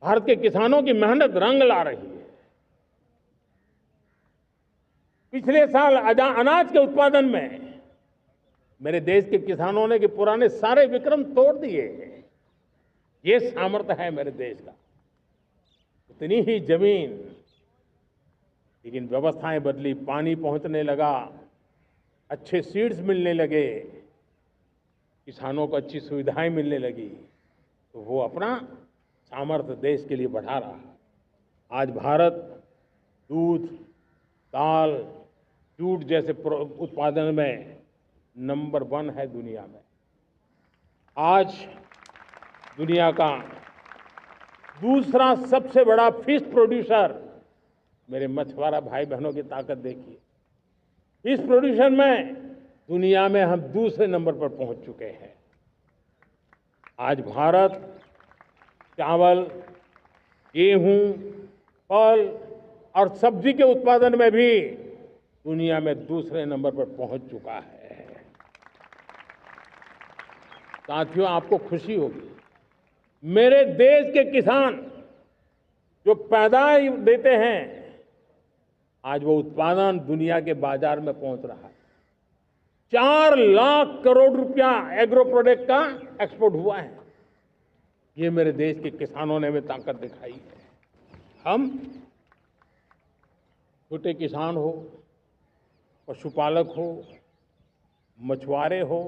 भारत के किसानों की मेहनत रंग ला रही है। पिछले साल अनाज के उत्पादन में मेरे देश के किसानों ने के पुराने सारे विक्रम तोड़ दिए। ये सामर्थ्य है मेरे देश का। उतनी ही जमीन, लेकिन व्यवस्थाएं बदली, पानी पहुंचने लगा, अच्छे सीड्स मिलने लगे, किसानों को अच्छी सुविधाएं मिलने लगी, तो वो अपना सामर्थ्य देश के लिए बढ़ा रहा है। आज भारत दूध, दाल, जूट जैसे उत्पादन में नंबर 1 है दुनिया में। आज दुनिया का दूसरा सबसे बड़ा फिश प्रोड्यूसर, मेरे मछुआरा भाई बहनों की ताकत देखिए। फिश प्रोड्यूसर में दुनिया में हम दूसरे नंबर पर पहुंच चुके हैं। आज भारत चावल, गेहूं, फल और सब्जी के उत्पादन में भी दुनिया में दूसरे नंबर पर पहुंच चुका है। साथियों, आपको खुशी होगी, मेरे देश के किसान जो पैदावार देते हैं, आज वो उत्पादन दुनिया के बाजार में पहुंच रहा है। 4 लाख करोड़ रुपया एग्रो प्रोडक्ट का एक्सपोर्ट हुआ है। ये मेरे देश के किसानों ने हमें ताकत दिखाई है। हम छोटे किसान हो, पशुपालक हो, मछुआरे हो,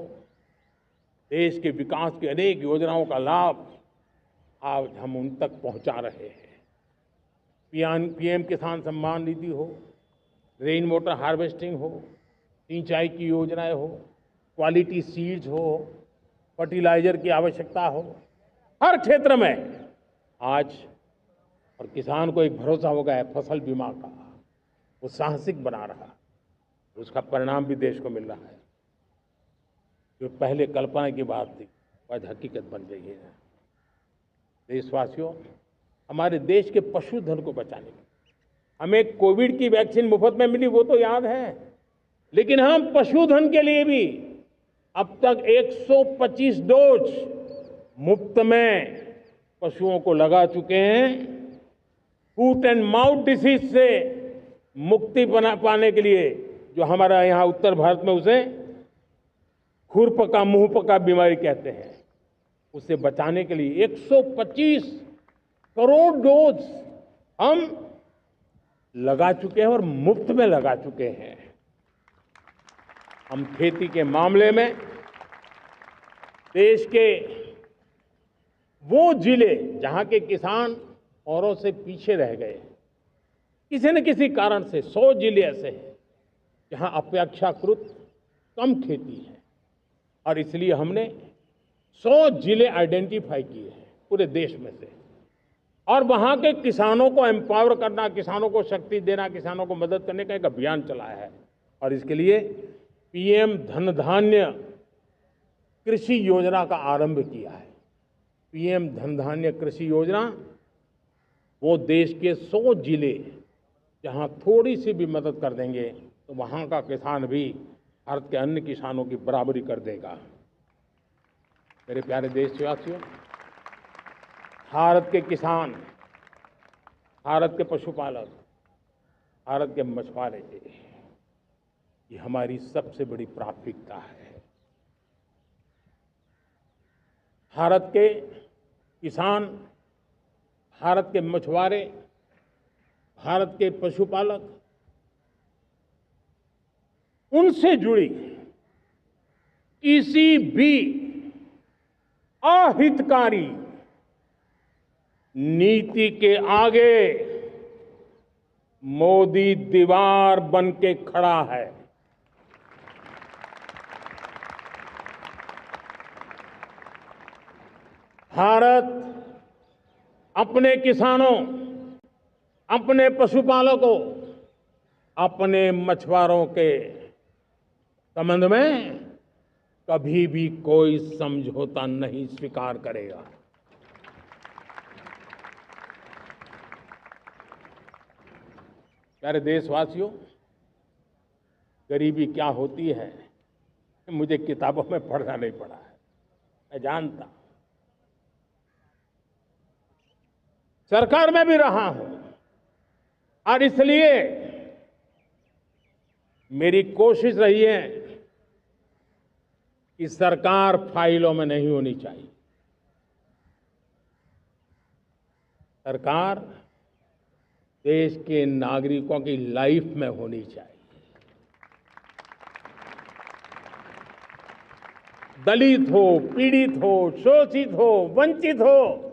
देश के विकास की अनेक योजनाओं का लाभ आज हम उन तक पहुंचा रहे हैं। पीएम किसान सम्मान निधि हो, रेन वाटर हार्वेस्टिंग हो, सिंचाई की योजनाएं हो, क्वालिटी सीड्स हो, फर्टिलाइजर की आवश्यकता हो, हर क्षेत्र में आज और किसान को एक भरोसा हो गया है फसल बीमा का, वो साहसिक बना रहा, उसका परिणाम भी देश को मिल रहा है। जो पहले कल्पना की बात थी आज हकीकत बन गई है। देशवासियों, हमारे देश के पशुधन को बचाने के हमें कोविड की वैक्सीन मुफ्त में मिली, वो तो याद है, लेकिन हम पशुधन के लिए भी अब तक 125 डोज मुफ्त में पशुओं को लगा चुके हैं। फूट एंड माउथ डिसीज से मुक्ति पाने के लिए, जो हमारा यहाँ उत्तर भारत में उसे खुरपका मुंहपका बीमारी कहते हैं, उससे बचाने के लिए 125 करोड़ डोज हम लगा चुके हैं और मुफ्त में लगा चुके हैं। हम खेती के मामले में देश के वो जिले जहां के किसान औरों से पीछे रह गए, किसी न किसी कारण से 100 जिले ऐसे हैं जहां अपेक्षाकृत कम खेती है, और इसलिए हमने 100 जिले आइडेंटिफाई किए हैं पूरे देश में से, और वहां के किसानों को एम्पावर करना, किसानों को शक्ति देना, किसानों को मदद करने का एक अभियान चलाया है। और इसके लिए पीएम धन धान्य कृषि योजना का आरंभ किया है। पीएम धन धान्य कृषि योजना वो देश के 100 जिले जहां थोड़ी सी भी मदद कर देंगे तो वहां का किसान भी भारत के अन्य किसानों की बराबरी कर देगा। मेरे प्यारे देशवासियों, भारत के किसान, भारत के पशुपालक, भारत के मछुआरे, ये हमारी सबसे बड़ी प्राथमिकता है। भारत के किसान, भारत के मछुआरे, भारत के पशुपालक, उनसे जुड़ी किसी भी अहितकारी नीति के आगे मोदी दीवार बन के खड़ा है। भारत अपने किसानों, अपने पशुपालकों, अपने मछुआरों के संबंध में कभी भी कोई समझौता नहीं स्वीकार करेगा। प्यारे देशवासियों, गरीबी क्या होती है मुझे किताबों में पढ़ना नहीं पड़ा है, मैं जानता, सरकार में भी रहा हूं, और इसलिए मेरी कोशिश रही है कि सरकार फाइलों में नहीं होनी चाहिए। सरकार देश के नागरिकों की लाइफ में होनी चाहिए। दलित हो, पीड़ित हो, शोषित हो, वंचित हो,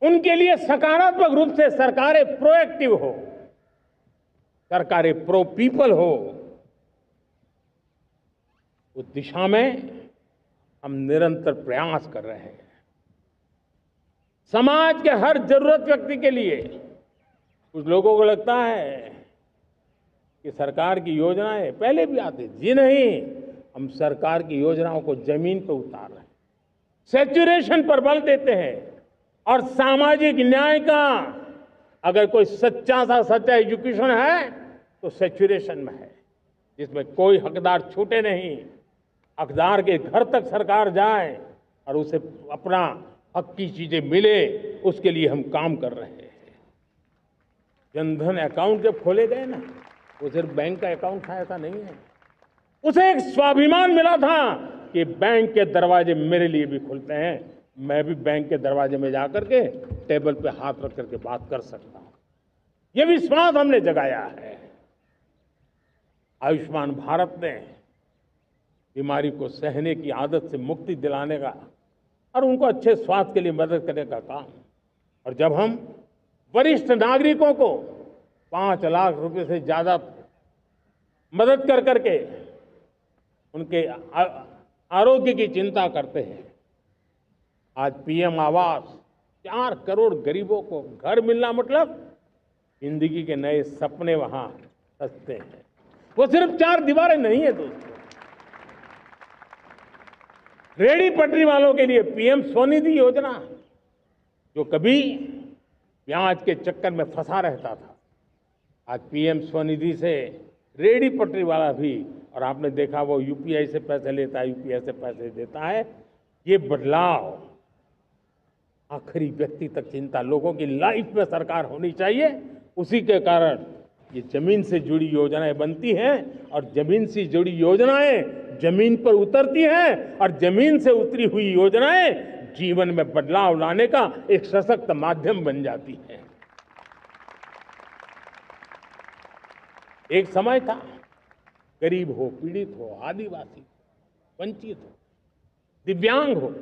उनके लिए सकारात्मक रूप से सरकारें प्रोएक्टिव हो, सरकारें प्रो पीपल हो, उस दिशा में हम निरंतर प्रयास कर रहे हैं। समाज के हर जरूरत व्यक्ति के लिए, कुछ लोगों को लगता है कि सरकार की योजनाएं पहले भी आती, जी नहीं, हम सरकार की योजनाओं को जमीन पर उतार रहे हैं, सैचुरेशन पर बल देते हैं, और सामाजिक न्याय का अगर कोई सच्चा एजुकेशन है तो सैचुरेशन में है, जिसमें कोई हकदार छूटे नहीं, हकदार के घर तक सरकार जाए और उसे अपना हक की चीजें मिले, उसके लिए हम काम कर रहे हैं। जनधन अकाउंट जब खोले गए ना, वो सिर्फ बैंक का अकाउंट था ऐसा नहीं है, उसे एक स्वाभिमान मिला था कि बैंक के दरवाजे मेरे लिए भी खुलते हैं, मैं भी बैंक के दरवाजे में जाकर के टेबल पे हाथ रख करके बात कर सकता हूं। ये विश्वास हमने जगाया है। आयुष्मान भारत ने बीमारी को सहने की आदत से मुक्ति दिलाने का और उनको अच्छे स्वास्थ्य के लिए मदद करने का काम। और जब हम वरिष्ठ नागरिकों को 5 लाख रुपए से ज्यादा मदद कर करके उनके आरोग्य की चिंता करते हैं, आज पीएम आवास 4 करोड़ गरीबों को घर मिलना मतलब जिंदगी के नए सपने वहां सजते हैं। वो सिर्फ 4 दीवारें नहीं है दोस्तों। रेहड़ी पटरी वालों के लिए पीएम स्वनिधि योजना, जो कभी ब्याज के चक्कर में फंसा रहता था, आज पीएम स्वनिधि से रेहड़ी पटरी वाला भी, और आपने देखा वो यूपीआई से पैसे लेता है, यूपीआई से पैसे देता है। ये बदलाव आखिरी व्यक्ति तक चिंता लोगों की लाइफ में सरकार होनी चाहिए। उसी के कारण ये जमीन से जुड़ी योजनाएं बनती हैं और जमीन से जुड़ी योजनाएं जमीन पर उतरती हैं और जमीन से उतरी हुई योजनाएं जीवन में बदलाव लाने का एक सशक्त माध्यम बन जाती हैं। एक समय था, गरीब हो, पीड़ित हो, आदिवासी, वंचित हो, दिव्यांग हो,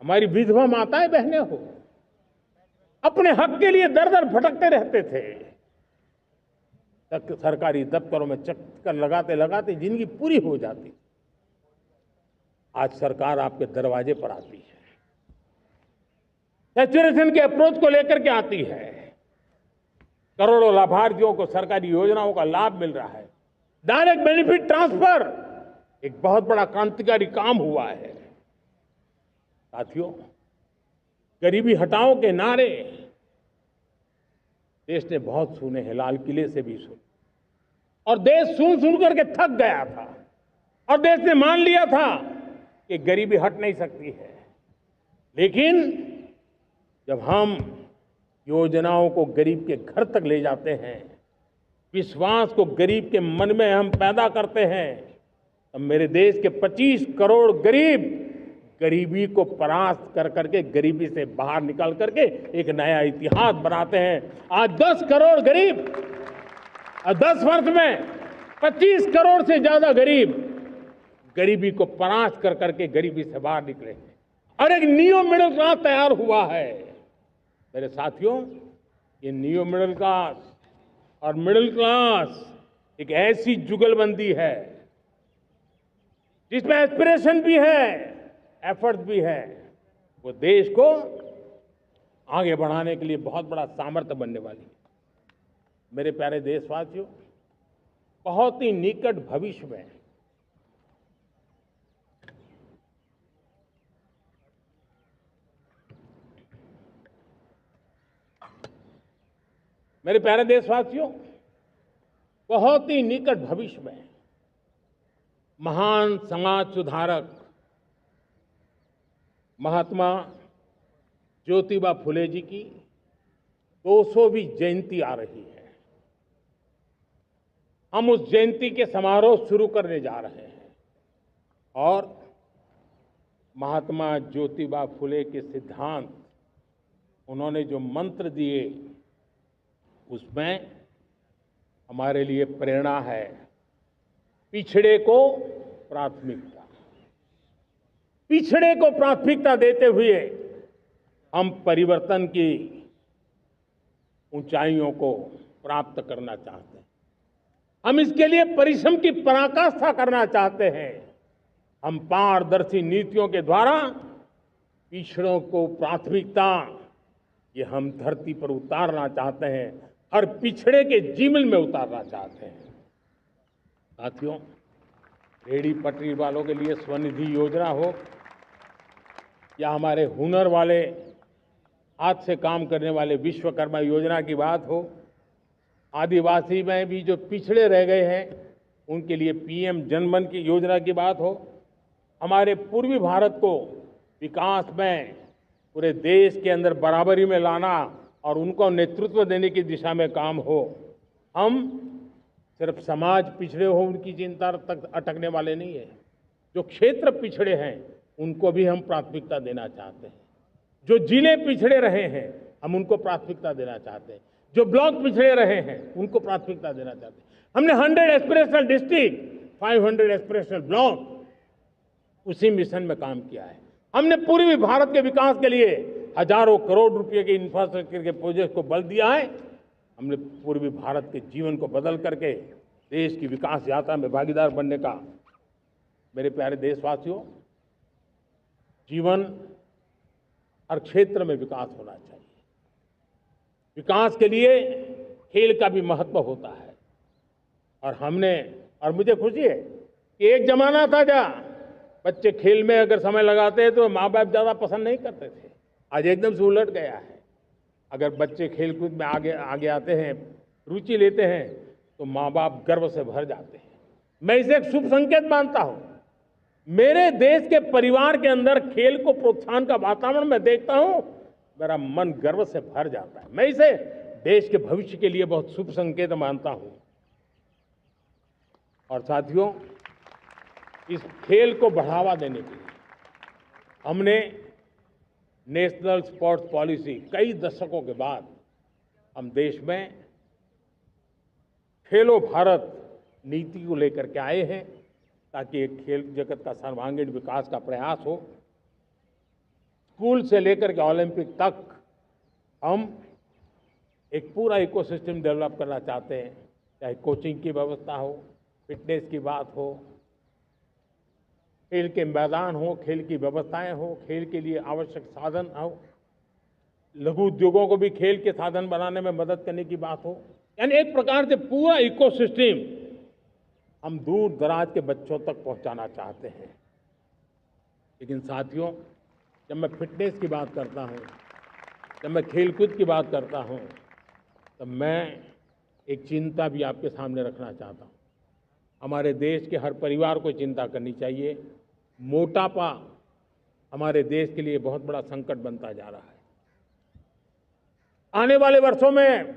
हमारी विधवा माताएं बहनें हो, अपने हक के लिए दर दर भटकते रहते थे। सरकारी दफ्तरों में चक्कर लगाते लगाते जिंदगी पूरी हो जाती। आज सरकार आपके दरवाजे पर आती है, सैचुरेशन के अप्रोच को लेकर के आती है। करोड़ों लाभार्थियों को सरकारी योजनाओं का लाभ मिल रहा है। डायरेक्ट बेनिफिट ट्रांसफर एक बहुत बड़ा क्रांतिकारी काम हुआ है। साथियों, गरीबी हटाओ के नारे देश ने बहुत सुने हैं, लाल किले से भी सुने, और देश सुन सुन करके थक गया था और देश ने मान लिया था कि गरीबी हट नहीं सकती है। लेकिन जब हम योजनाओं को गरीब के घर तक ले जाते हैं, विश्वास को गरीब के मन में हम पैदा करते हैं, तब मेरे देश के 25 करोड़ गरीब गरीबी को परास्त कर करके, गरीबी से बाहर निकल करके एक नया इतिहास बनाते हैं। आज 10 करोड़ गरीब और 10 वर्ष में 25 करोड़ से ज्यादा गरीब गरीबी को परास्त कर करके गरीबी से बाहर निकले हैं और एक न्यू मिडिल क्लास तैयार हुआ है। मेरे साथियों, ये न्यू मिडिल क्लास और मिडिल क्लास एक ऐसी जुगलबंदी है जिसमें एस्पिरेशन भी है, एफर्ट भी है। वो देश को आगे बढ़ाने के लिए बहुत बड़ा सामर्थ्य बनने वाली है। मेरे प्यारे देशवासियों, बहुत ही निकट भविष्य में मेरे प्यारे देशवासियों, बहुत ही निकट भविष्य में महान समाज सुधारक महात्मा ज्योतिबा फुले जी की 200वीं जयंती आ रही है। हम उस जयंती के समारोह शुरू करने जा रहे हैं और महात्मा ज्योतिबा फुले के सिद्धांत, उन्होंने जो मंत्र दिए, उसमें हमारे लिए प्रेरणा है। पिछड़े को प्राथमिकता, पिछड़े को प्राथमिकता देते हुए हम परिवर्तन की ऊंचाइयों को प्राप्त करना चाहते हैं। हम इसके लिए परिश्रम की पराकाष्ठा करना चाहते हैं। हम पारदर्शी नीतियों के द्वारा पिछड़ों को प्राथमिकता, ये हम धरती पर उतारना चाहते हैं, हर पिछड़े के जीवन में उतारना चाहते हैं। साथियों, रेहड़ी पटरी वालों के लिए स्वनिधि योजना हो या हमारे हुनर वाले, हाथ से काम करने वाले विश्वकर्मा योजना की बात हो, आदिवासी में भी जो पिछड़े रह गए हैं उनके लिए पीएम जनमन की योजना की बात हो, हमारे पूर्वी भारत को विकास में पूरे देश के अंदर बराबरी में लाना और उनको नेतृत्व देने की दिशा में काम हो, हम सिर्फ समाज पिछड़े हो उनकी चिंता तक अटकने वाले नहीं है। जो क्षेत्र पिछड़े हैं उनको भी हम प्राथमिकता देना चाहते हैं। जो जिले पिछड़े रहे हैं हम उनको प्राथमिकता देना चाहते हैं। जो ब्लॉक पिछड़े रहे हैं उनको प्राथमिकता देना चाहते हैं। हमने 100 एस्पिरेशनल डिस्ट्रिक्ट, 500 एस्पिरेशनल ब्लॉक, उसी मिशन में काम किया है। हमने पूर्वी भारत के विकास के लिए हजारों करोड़ रुपए के इंफ्रास्ट्रक्चर के प्रोजेक्ट को बल दिया है। हमने पूर्वी भारत के जीवन को बदल करके देश की विकास यात्रा में भागीदार बनने का, मेरे प्यारे देशवासियों, जीवन हर क्षेत्र में विकास होना चाहिए। विकास के लिए खेल का भी महत्व होता है। और मुझे खुशी है कि एक जमाना था जहाँ बच्चे खेल में अगर समय लगाते तो माँ बाप ज़्यादा पसंद नहीं करते थे। आज एकदम से उलट गया है। अगर बच्चे खेलकूद में आगे आते हैं, रुचि लेते हैं, तो माँ बाप गर्व से भर जाते हैं। मैं इसे एक शुभ संकेत मानता हूँ। मेरे देश के परिवार के अंदर खेल को प्रोत्साहन का वातावरण मैं देखता हूँ, मेरा मन गर्व से भर जाता है। मैं इसे देश के भविष्य के लिए बहुत शुभ संकेत मानता हूँ। और साथियों, इस खेल को बढ़ावा देने के लिए हमने नेशनल स्पोर्ट्स पॉलिसी, कई दशकों के बाद हम देश में खेलो भारत नीति को लेकर के आए हैं, ताकि एक खेल जगत का सर्वांगीण विकास का प्रयास हो। स्कूल से लेकर के ओलंपिक तक हम एक पूरा इकोसिस्टम डेवलप करना चाहते हैं, चाहे कोचिंग की व्यवस्था हो, फिटनेस की बात हो, खेल के मैदान हो, खेल की व्यवस्थाएं हो, खेल के लिए आवश्यक साधन हो, लघु उद्योगों को भी खेल के साधन बनाने में मदद करने की बात हो। यानी एक प्रकार से पूरा इकोसिस्टम हम दूर दराज के बच्चों तक पहुंचाना चाहते हैं। लेकिन साथियों, जब मैं फिटनेस की बात करता हूं, जब मैं खेलकूद की बात करता हूं, तब मैं एक चिंता भी आपके सामने रखना चाहता हूं। हमारे देश के हर परिवार को चिंता करनी चाहिए। मोटापा हमारे देश के लिए बहुत बड़ा संकट बनता जा रहा है। आने वाले वर्षों में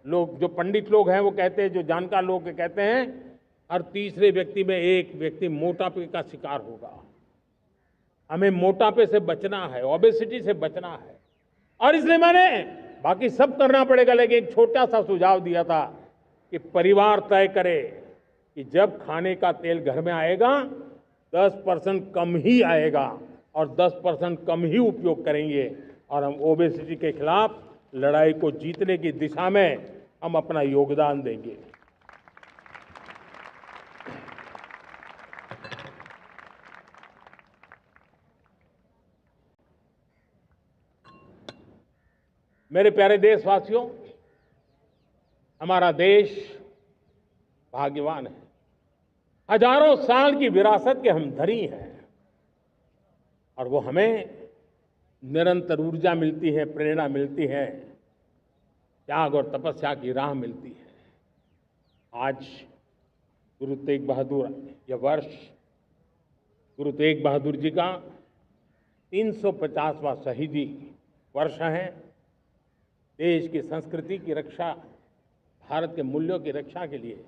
लोग, जो पंडित लोग हैं वो कहते हैं, जो जानकार लोग कहते हैं, हर तीसरे व्यक्ति में एक व्यक्ति मोटापे का शिकार होगा। हमें मोटापे से बचना है, ओबेसिटी से बचना है। और इसलिए मैंने बाकी सब करना पड़ेगा, लेकिन एक छोटा सा सुझाव दिया था कि परिवार तय करे कि जब खाने का तेल घर में आएगा 10% कम ही आएगा और 10% कम ही उपयोग करेंगे, और हम ओबेसिटी के खिलाफ लड़ाई को जीतने की दिशा में हम अपना योगदान देंगे। मेरे प्यारे देशवासियों, हमारा देश भाग्यवान है। हजारों साल की विरासत के हम धनी हैं, और वो हमें निरंतर ऊर्जा मिलती है, प्रेरणा मिलती है, त्याग और तपस्या की राह मिलती है। आज गुरु तेग बहादुर, यह वर्ष गुरु तेग बहादुर जी का 350वां शहीदी वर्ष है। देश की संस्कृति की रक्षा, भारत के मूल्यों की रक्षा के लिए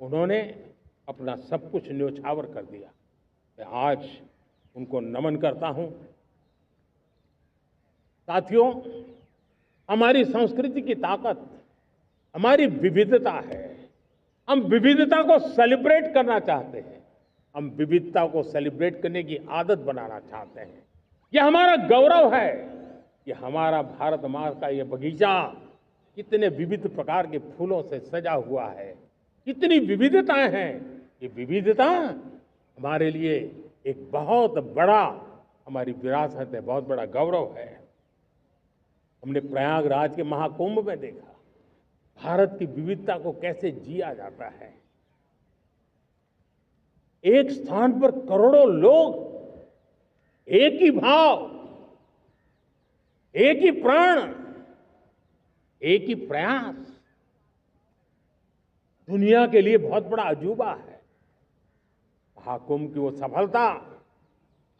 उन्होंने अपना सब कुछ न्योछावर कर दिया। मैं आज उनको नमन करता हूं। साथियों, हमारी संस्कृति की ताकत हमारी विविधता है। हम विविधता को सेलिब्रेट करना चाहते हैं। हम विविधता को सेलिब्रेट करने की आदत बनाना चाहते हैं। यह हमारा गौरव है कि हमारा भारत माँ का यह बगीचा कितने विविध प्रकार के फूलों से सजा हुआ है, कितनी विविधताएं हैं। ये विविधता हमारे लिए एक बहुत बड़ा, हमारी विरासत है, बहुत बड़ा गौरव है। हमने प्रयागराज के महाकुंभ में देखा भारत की विविधता को कैसे जिया जाता है। एक स्थान पर करोड़ों लोग, एक ही भाव, एक ही प्राण, एक ही प्रयास, दुनिया के लिए बहुत बड़ा अजूबा है। महाकुंभ की वो सफलता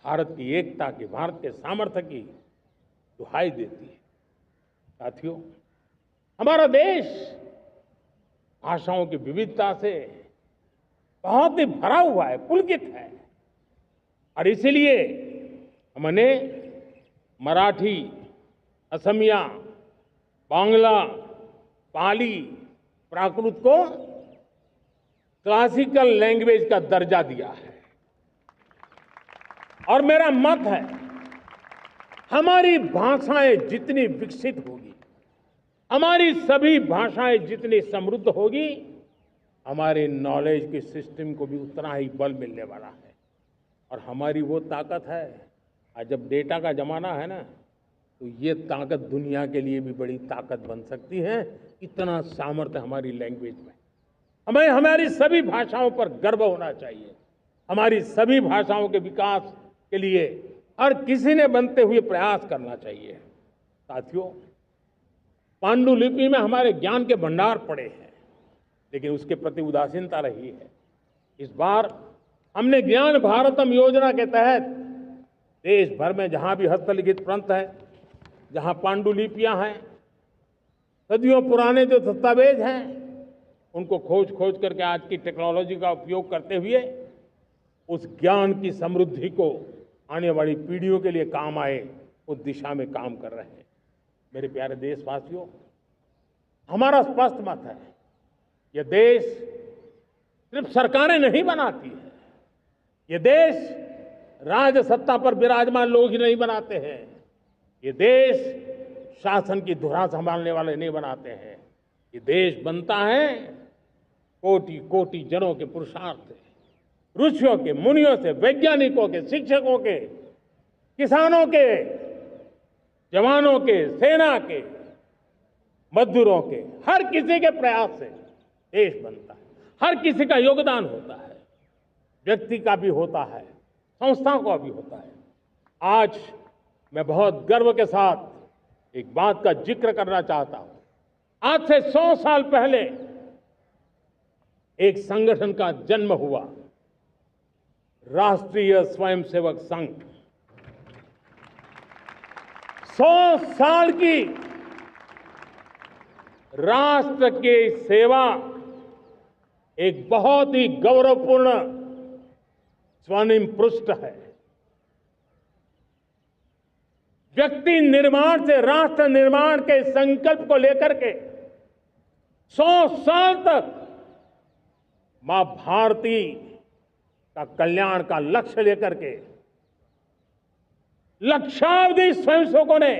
भारत की एकता की, भारत के सामर्थ्य की दुहाई देती है। साथियों, हमारा देश भाषाओं की विविधता से बहुत ही भरा हुआ है, पुलकित है। और इसीलिए हमने मराठी, असमिया, बांग्ला, पाली, प्राकृत को क्लासिकल लैंग्वेज का दर्जा दिया है। और मेरा मत है, हमारी भाषाएं जितनी विकसित होगी, हमारी सभी भाषाएं जितनी समृद्ध होगी, हमारे नॉलेज के सिस्टम को भी उतना ही बल मिलने वाला है। और हमारी वो ताकत है, आज जब डेटा का जमाना है ना, तो ये ताकत दुनिया के लिए भी बड़ी ताकत बन सकती है। इतना सामर्थ्य हमारी लैंग्वेज में। हमें हमारी सभी भाषाओं पर गर्व होना चाहिए। हमारी सभी भाषाओं के विकास के लिए हर किसी ने बनते हुए प्रयास करना चाहिए। साथियों, पांडुलिपि में हमारे ज्ञान के भंडार पड़े हैं, लेकिन उसके प्रति उदासीनता रही है। इस बार हमने ज्ञान भारतम योजना के तहत देश भर में जहां भी हस्तलिखित ग्रंथ है, जहां पांडुलिपियां हैं, सदियों पुराने जो दस्तावेज हैं, उनको खोज खोज करके आज की टेक्नोलॉजी का उपयोग करते हुए उस ज्ञान की समृद्धि को आने वाली पीढ़ियों के लिए काम आए, उस दिशा में काम कर रहे हैं। मेरे प्यारे देशवासियों, हमारा स्पष्ट मत है, यह देश सिर्फ सरकारें नहीं बनाती है, ये देश राज सत्ता पर विराजमान लोग ही नहीं बनाते हैं, ये देश शासन की धुरा संभालने वाले नहीं बनाते हैं। ये देश बनता है कोटि कोटि जनों के पुरुषार्थ से, ऋषियों के, मुनियों से, वैज्ञानिकों के, शिक्षकों के, किसानों के, जवानों के, सेना के, मजदूरों के, हर किसी के प्रयास से देश बनता है। हर किसी का योगदान होता है, व्यक्ति का भी होता है, संस्थाओं का भी होता है। आज मैं बहुत गर्व के साथ एक बात का जिक्र करना चाहता हूं। आज से 100 साल पहले एक संगठन का जन्म हुआ, राष्ट्रीय स्वयंसेवक संघ। 100 साल की राष्ट्र की सेवा एक बहुत ही गौरवपूर्ण स्वर्णिम पृष्ठ है। व्यक्ति निर्माण से राष्ट्र निर्माण के संकल्प को लेकर के 100 साल तक मां भारती का कल्याण का लक्ष्य लेकर के लक्षावधि स्वयंसेवकों ने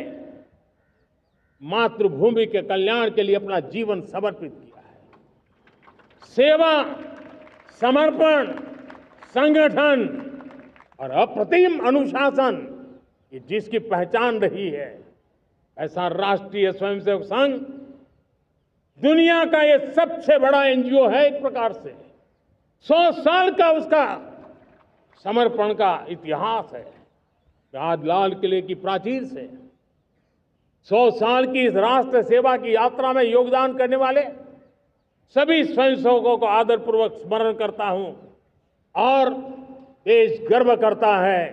मातृभूमि के कल्याण के लिए अपना जीवन समर्पित किया है। सेवा, समर्पण, संगठन और अप्रतिम अनुशासन, ये जिसकी पहचान रही है, ऐसा राष्ट्रीय स्वयंसेवक संघ दुनिया का ये सबसे बड़ा एनजीओ है। एक प्रकार से 100 साल का उसका समर्पण का इतिहास है। आज लाल किले की प्राचीर से 100 साल की इस राष्ट्र सेवा की यात्रा में योगदान करने वाले सभी स्वयंसेवकों को आदरपूर्वक स्मरण करता हूं और देश गर्व करता है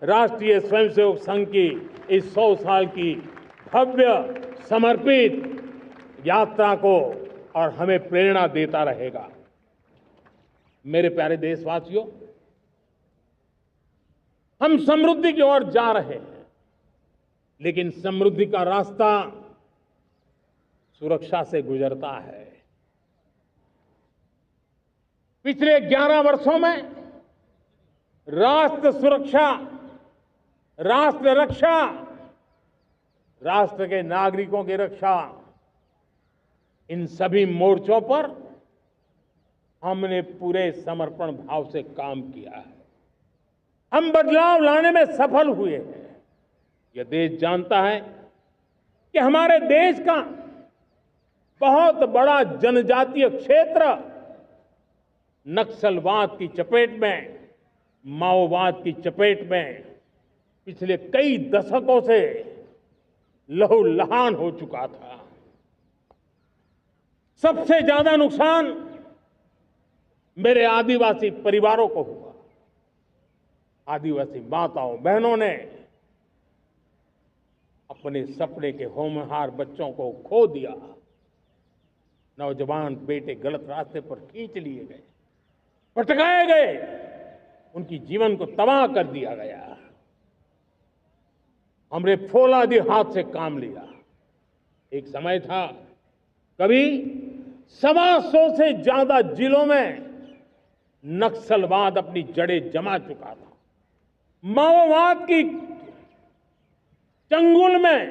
राष्ट्रीय स्वयंसेवक संघ की इस 100 साल की भव्य समर्पित यात्रा को, और हमें प्रेरणा देता रहेगा। मेरे प्यारे देशवासियों, हम समृद्धि की ओर जा रहे हैं, लेकिन समृद्धि का रास्ता सुरक्षा से गुजरता है। पिछले 11 वर्षों में राष्ट्र सुरक्षा, राष्ट्र रक्षा, राष्ट्र के नागरिकों की रक्षा, इन सभी मोर्चों पर हमने पूरे समर्पण भाव से काम किया है। हम बदलाव लाने में सफल हुए हैं। यह देश जानता है कि हमारे देश का बहुत बड़ा जनजातीय क्षेत्र नक्सलवाद की चपेट में, माओवाद की चपेट में पिछले कई दशकों से लहूलुहान हो चुका था। सबसे ज्यादा नुकसान मेरे आदिवासी परिवारों को हुआ। आदिवासी माताओं बहनों ने अपने सपने के होनहार बच्चों को खो दिया। नौजवान बेटे गलत रास्ते पर खींच लिए गए, भटकाए गए, उनकी जीवन को तबाह कर दिया गया। हमने फौलादी हाथ से काम लिया। एक समय था कभी 125 से ज्यादा जिलों में नक्सलवाद अपनी जड़ें जमा चुका था। माओवाद की चंगुल में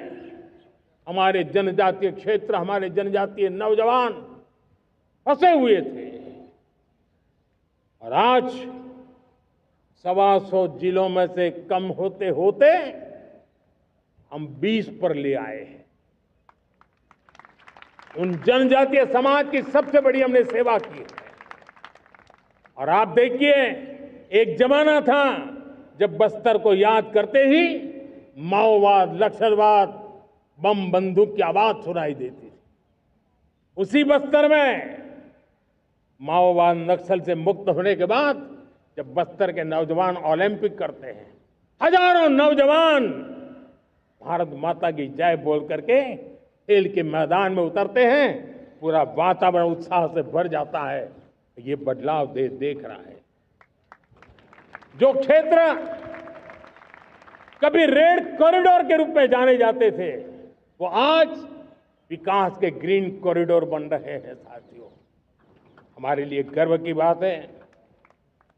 हमारे जनजातीय क्षेत्र, हमारे जनजातीय नौजवान फंसे हुए थे और आज 125 जिलों में से कम होते होते हम 20 पर ले आए हैं। उन जनजातीय समाज की सबसे बड़ी हमने सेवा की है। और आप देखिए, एक जमाना था जब बस्तर को याद करते ही माओवाद, नक्सलवाद, बम बंदूक की आवाज सुनाई देती थी। उसी बस्तर में माओवाद नक्सल से मुक्त होने के बाद जब बस्तर के नौजवान ओलंपिक करते हैं, हजारों नौजवान भारत माता की जय बोल करके खेल के मैदान में उतरते हैं, पूरा वातावरण उत्साह से भर जाता है। ये बदलाव देश देख रहा है। जो क्षेत्र कभी रेड कॉरिडोर के रूप में जाने जाते थे, वो आज विकास के ग्रीन कॉरिडोर बन रहे हैं। साथियों, हमारे लिए गर्व की बात है,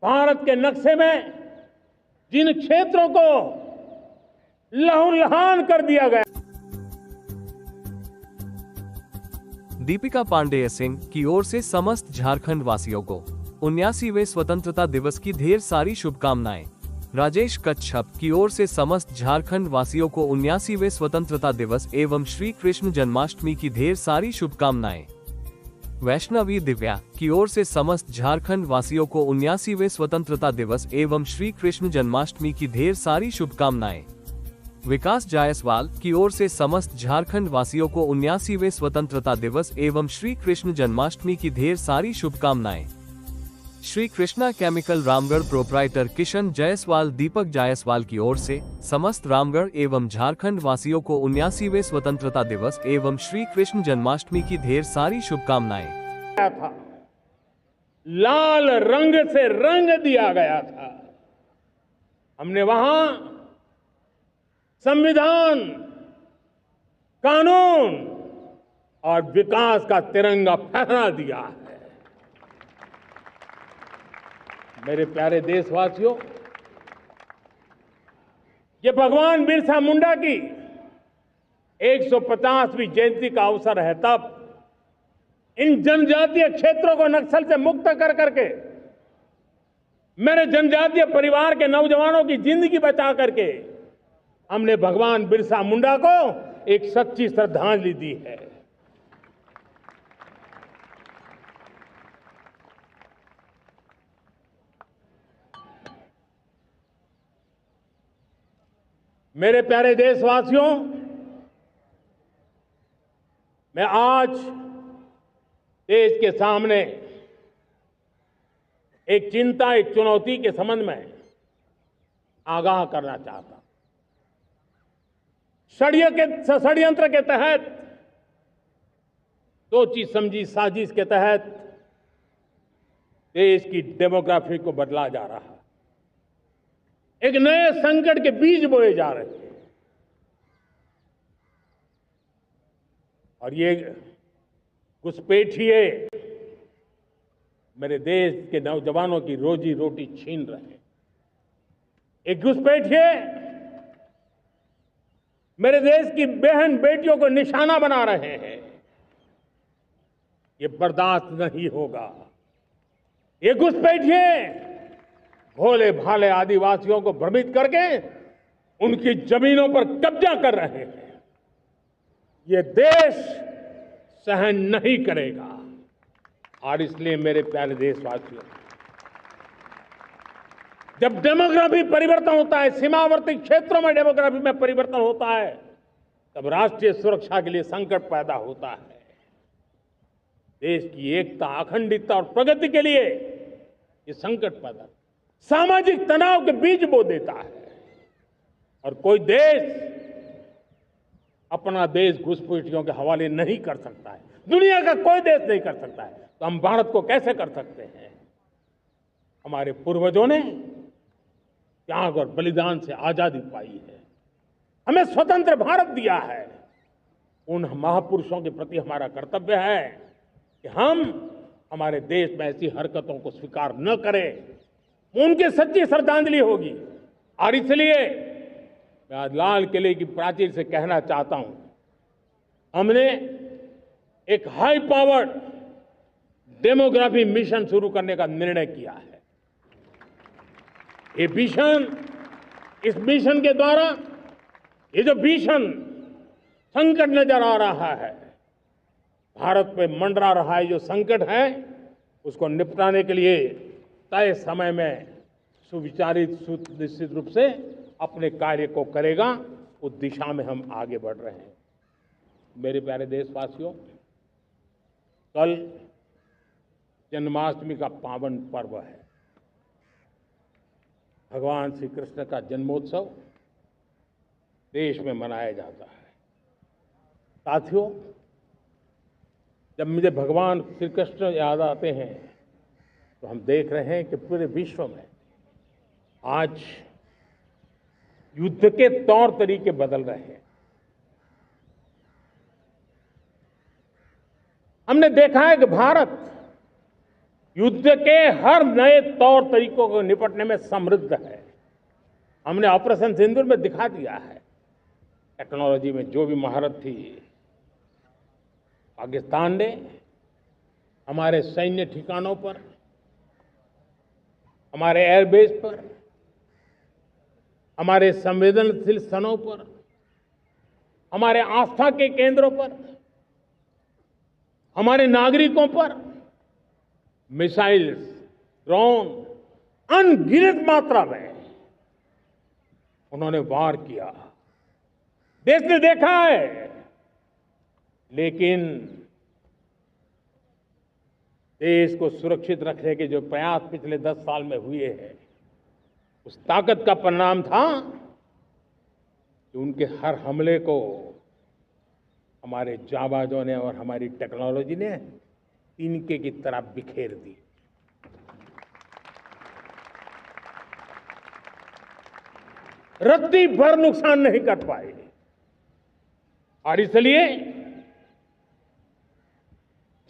भारत के नक्शे में जिन क्षेत्रों को लहूलुहान कर दिया गया। दीपिका पांडेय सिंह की ओर से समस्त झारखंड वासियों को 79वें स्वतंत्रता दिवस की ढेर सारी शुभकामनाएं। राजेश कच्छप की ओर से समस्त झारखंड वासियों को 79वें स्वतंत्रता दिवस एवं श्री कृष्ण जन्माष्टमी की ढेर सारी शुभकामनाएं। वैष्णवी दिव्या की ओर से समस्त झारखंड वासियों को 79वें स्वतंत्रता दिवस एवं श्री कृष्ण जन्माष्टमी की ढेर सारी शुभकामनाएं। विकास जायसवाल की ओर से समस्त झारखंड वासियों को 79वें स्वतंत्रता दिवस एवं श्री कृष्ण जन्माष्टमी की ढेर सारी शुभकामनाएं। श्री कृष्णा केमिकल रामगढ़ प्रोप्राइटर किशन जायसवाल दीपक जायसवाल की ओर से समस्त रामगढ़ एवं झारखंड वासियों को 79वें स्वतंत्रता दिवस एवं श्री कृष्ण जन्माष्टमी की ढेर सारी शुभकामनाएं। लाल रंग से रंग दिया गया था। हमने वहां संविधान, कानून और विकास का तिरंगा फहरा दिया है। मेरे प्यारे देशवासियों, ये भगवान बिरसा मुंडा की 150वीं जयंती का अवसर है। तब इन जनजातीय क्षेत्रों को नक्सल से मुक्त कर करके, मेरे जनजातीय परिवार के नौजवानों की जिंदगी बचा करके हमने भगवान बिरसा मुंडा को एक सच्ची श्रद्धांजलि दी है। मेरे प्यारे देशवासियों, मैं आज देश के सामने एक चिंता, एक चुनौती के संबंध में आगाह करना चाहता हूं। षड्यंत्र के तहत, सोची समझी साजिश के तहत देश की डेमोग्राफी को बदला जा रहा है। एक नए संकट के बीज बोए जा रहे हैं और ये घुसपैठिए मेरे देश के नौजवानों की रोजी रोटी छीन रहे हैं। एक घुसपैठिए मेरे देश की बहन बेटियों को निशाना बना रहे हैं। ये बर्दाश्त नहीं होगा। ये घुसपैठिए भोले भाले आदिवासियों को भ्रमित करके उनकी जमीनों पर कब्जा कर रहे हैं। ये देश सहन नहीं करेगा। और इसलिए मेरे प्यारे देशवासियों, जब डेमोग्राफी परिवर्तन होता है, सीमावर्ती क्षेत्रों में डेमोग्राफी में परिवर्तन होता है, तब राष्ट्रीय सुरक्षा के लिए संकट पैदा होता है। देश की एकता, अखंडितता और प्रगति के लिए ये संकट पैदा, सामाजिक तनाव के बीज बो देता है। और कोई देश अपना देश घुसपैठियों के हवाले नहीं कर सकता है। दुनिया का कोई देश नहीं कर सकता है, तो हम भारत को कैसे कर सकते हैं? हमारे पूर्वजों ने त्याग और बलिदान से आजादी पाई है, हमें स्वतंत्र भारत दिया है। उन महापुरुषों के प्रति हमारा कर्तव्य है कि हम हमारे देश में ऐसी हरकतों को स्वीकार न करें। उनकी सच्ची श्रद्धांजलि होगी। और इसलिए मैं आज लाल किले की प्राचीर से कहना चाहता हूं, हमने एक हाई पावर्ड डेमोग्राफी मिशन शुरू करने का निर्णय किया है। ये मिशन, इस मिशन के द्वारा ये जो भीषण संकट नजर आ रहा है, भारत पे मंडरा रहा है जो संकट है, उसको निपटाने के लिए तय समय में सुविचारित सुनिश्चित रूप से अपने कार्य को करेगा। उस दिशा में हम आगे बढ़ रहे हैं। मेरे प्यारे देशवासियों, कल जन्माष्टमी का पावन पर्व है। भगवान श्री कृष्ण का जन्मोत्सव देश में मनाया जाता है। साथियों, जब मुझे भगवान श्री कृष्ण याद आते हैं तो हम देख रहे हैं कि पूरे विश्व में आज युद्ध के तौर तरीके बदल रहे हैं। हमने देखा है कि भारत युद्ध के हर नए तौर तरीकों को निपटने में समृद्ध है। हमने ऑपरेशन सिंदूर में दिखा दिया है। टेक्नोलॉजी में जो भी महारत थी, पाकिस्तान ने हमारे सैन्य ठिकानों पर, हमारे एयरबेस पर, हमारे संवेदनशील स्थलों पर, हमारे आस्था के केंद्रों पर, हमारे नागरिकों पर मिसाइल्स, ड्रोन अनगिनत मात्रा में उन्होंने वार किया। देश ने देखा है। लेकिन देश को सुरक्षित रखने के जो प्रयास पिछले 10 साल में हुए हैं, उस ताकत का परिणाम था कि उनके हर हमले को हमारे जाबाजों ने और हमारी टेक्नोलॉजी ने तिनके की तरह बिखेर दी। रत्ती भर नुकसान नहीं कर पाए। और इसलिए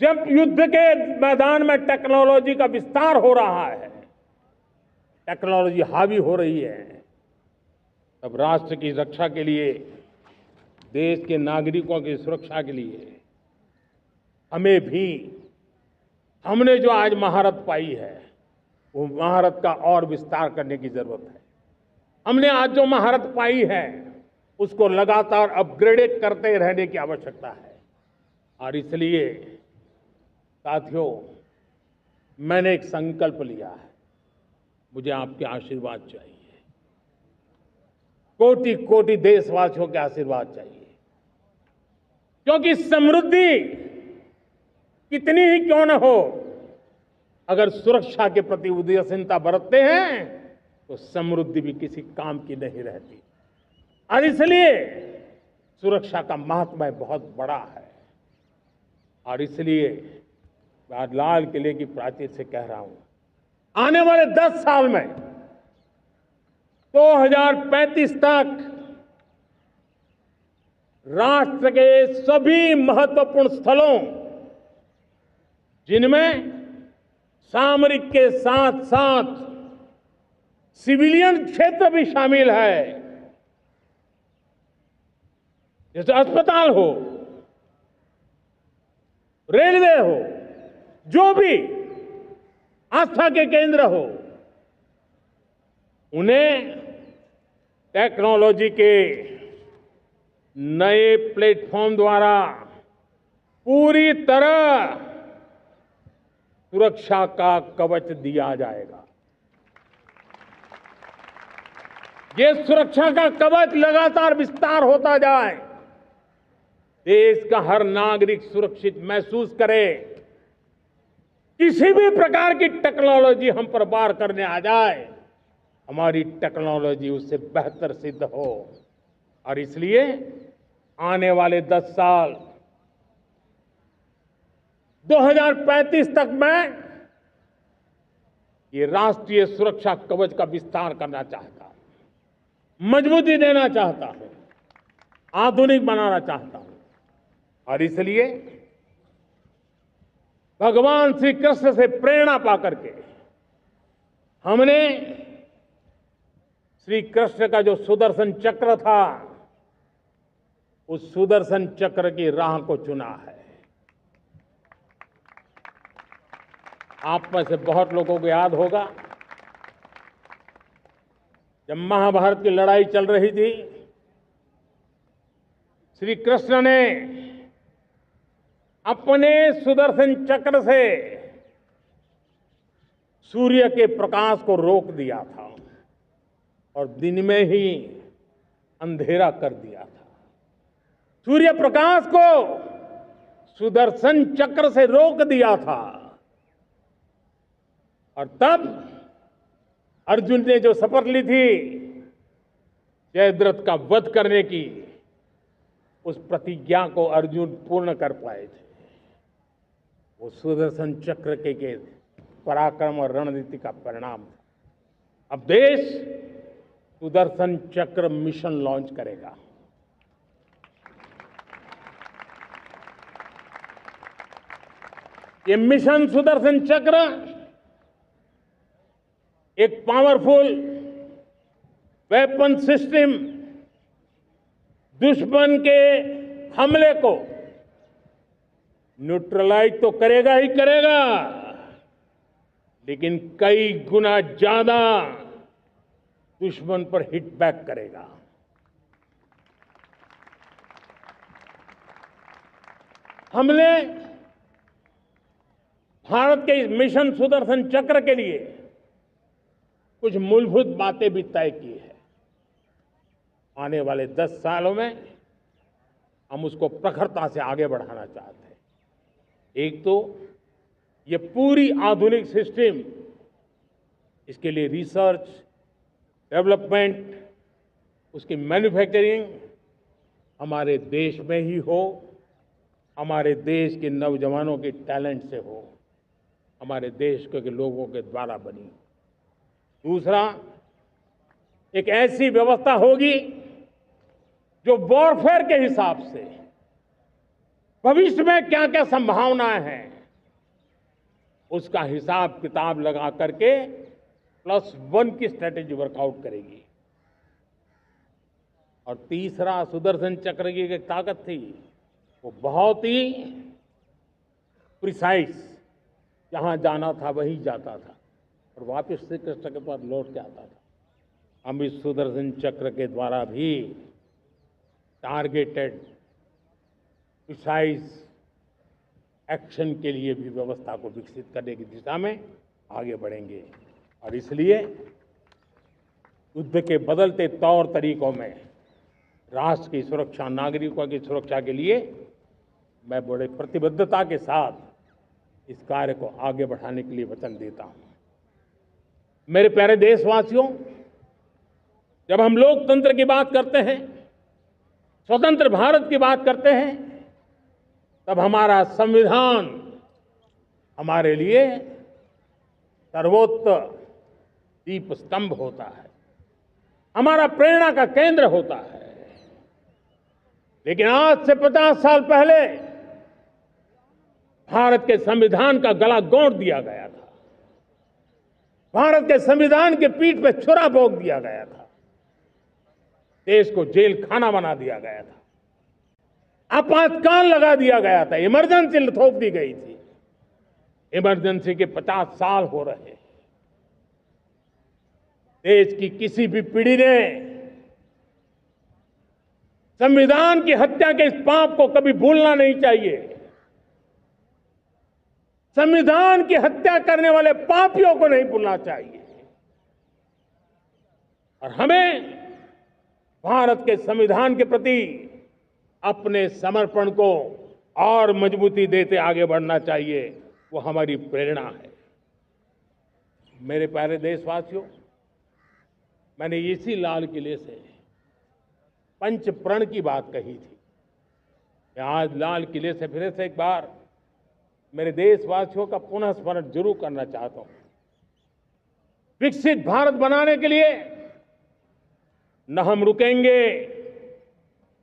जब युद्ध के मैदान में टेक्नोलॉजी का विस्तार हो रहा है, टेक्नोलॉजी हावी हो रही है, तब राष्ट्र की रक्षा के लिए, देश के नागरिकों की सुरक्षा के लिए हमें भी, हमने जो आज महारत पाई है, वो महारत का और विस्तार करने की जरूरत है। हमने आज जो महारत पाई है, उसको लगातार अपग्रेड करते रहने की आवश्यकता है। और इसलिए साथियों, मैंने एक संकल्प लिया है। मुझे आपके आशीर्वाद चाहिए, कोटि कोटि देशवासियों के आशीर्वाद चाहिए। क्योंकि समृद्धि कितनी ही क्यों न हो, अगर सुरक्षा के प्रति उदासीनता बरतते हैं तो समृद्धि भी किसी काम की नहीं रहती। और इसलिए सुरक्षा का महत्व बहुत बड़ा है। और इसलिए मैं आज लाल किले की प्राचीर से कह रहा हूं, आने वाले 10 साल में 2035 तक राष्ट्र के सभी महत्वपूर्ण स्थलों, जिनमें सामरिक के साथ साथ सिविलियन क्षेत्र भी शामिल है, जैसे अस्पताल हो, रेलवे हो, जो भी आस्था के केंद्र हो, उन्हें टेक्नोलॉजी के नए प्लेटफॉर्म द्वारा पूरी तरह सुरक्षा का कवच दिया जाएगा। ये सुरक्षा का कवच लगातार विस्तार होता जाए, देश का हर नागरिक सुरक्षित महसूस करे। किसी भी प्रकार की टेक्नोलॉजी हम पर वार करने आ जाए, हमारी टेक्नोलॉजी उससे बेहतर सिद्ध हो। और इसलिए आने वाले 10 साल 2035 तक मैं ये राष्ट्रीय सुरक्षा कवच का विस्तार करना चाहता हूं, मजबूती देना चाहता हूं, आधुनिक बनाना चाहता हूं। और इसलिए भगवान श्री कृष्ण से प्रेरणा पाकर के हमने श्री कृष्ण का जो सुदर्शन चक्र था, उस सुदर्शन चक्र की राह को चुना है। आप में से बहुत लोगों को याद होगा, जब महाभारत की लड़ाई चल रही थी, श्री कृष्ण ने अपने सुदर्शन चक्र से सूर्य के प्रकाश को रोक दिया था और दिन में ही अंधेरा कर दिया था। सूर्य प्रकाश को सुदर्शन चक्र से रोक दिया था और तब अर्जुन ने जो शपथ ली थी जयद्रथ का वध करने की, उस प्रतिज्ञा को अर्जुन पूर्ण कर पाए थे। वो सुदर्शन चक्र के पराक्रम और रणनीति का परिणाम था। अब देश सुदर्शन चक्र मिशन लॉन्च करेगा। ये मिशन सुदर्शन चक्र एक पावरफुल वेपन सिस्टम दुश्मन के हमले को न्यूट्रलाइज तो करेगा ही करेगा, लेकिन कई गुना ज्यादा दुश्मन पर हिट बैक करेगा। हमने भारत के इस मिशन सुदर्शन चक्र के लिए कुछ मूलभूत बातें भी तय की है। आने वाले 10 सालों में हम उसको प्रखरता से आगे बढ़ाना चाहते हैं। एक तो ये पूरी आधुनिक सिस्टम, इसके लिए रिसर्च, डेवलपमेंट, उसकी मैन्युफैक्चरिंग हमारे देश में ही हो, हमारे देश के नौजवानों के टैलेंट से हो, हमारे देश के लोगों के द्वारा बनी। दूसरा, एक ऐसी व्यवस्था होगी जो वॉरफेयर के हिसाब से भविष्य में क्या क्या संभावनाएं हैं, उसका हिसाब किताब लगा करके +1 की स्ट्रेटेजी वर्कआउट करेगी। और तीसरा, सुदर्शन चक्र की एक ताकत थी, वो बहुत ही प्रिसाइज, जहां जाना था वहीं जाता था और वापस श्री कृष्ण के पास लौट के आता था। हम इस सुदर्शन चक्र के द्वारा भी टारगेटेड प्रिसाइज एक्शन के लिए भी व्यवस्था को विकसित करने की दिशा में आगे बढ़ेंगे। और इसलिए युद्ध के बदलते तौर तरीकों में राष्ट्र की सुरक्षा, नागरिकों की सुरक्षा के लिए मैं बड़े प्रतिबद्धता के साथ इस कार्य को आगे बढ़ाने के लिए वचन देता हूं। मेरे प्यारे देशवासियों, जब हम लोकतंत्र की बात करते हैं, स्वतंत्र भारत की बात करते हैं, तब हमारा संविधान हमारे लिए सर्वोच्च दीप स्तंभ होता है, हमारा प्रेरणा का केंद्र होता है। लेकिन आज से 50 साल पहले भारत के संविधान का गला घोंट दिया गया था, भारत के संविधान के पीठ पे छुरा भोंक दिया गया था, देश को जेल खाना बना दिया गया था, आपातकाल लगा दिया गया था, इमरजेंसी थोप दी गई थी। इमरजेंसी के 50 साल हो रहे हैं। देश की किसी भी पीढ़ी ने संविधान की हत्या के इस पाप को कभी भूलना नहीं चाहिए। संविधान की हत्या करने वाले पापियों को नहीं भूलना चाहिए। और हमें भारत के संविधान के प्रति अपने समर्पण को और मजबूती देते आगे बढ़ना चाहिए। वो हमारी प्रेरणा है। मेरे प्यारे देशवासियों, मैंने इसी लाल किले से पंच प्रण की बात कही थी। मैं आज लाल किले से फिर से एक बार मेरे देशवासियों का पुनः स्मरण जरूर करना चाहता हूं। विकसित भारत बनाने के लिए न हम रुकेंगे,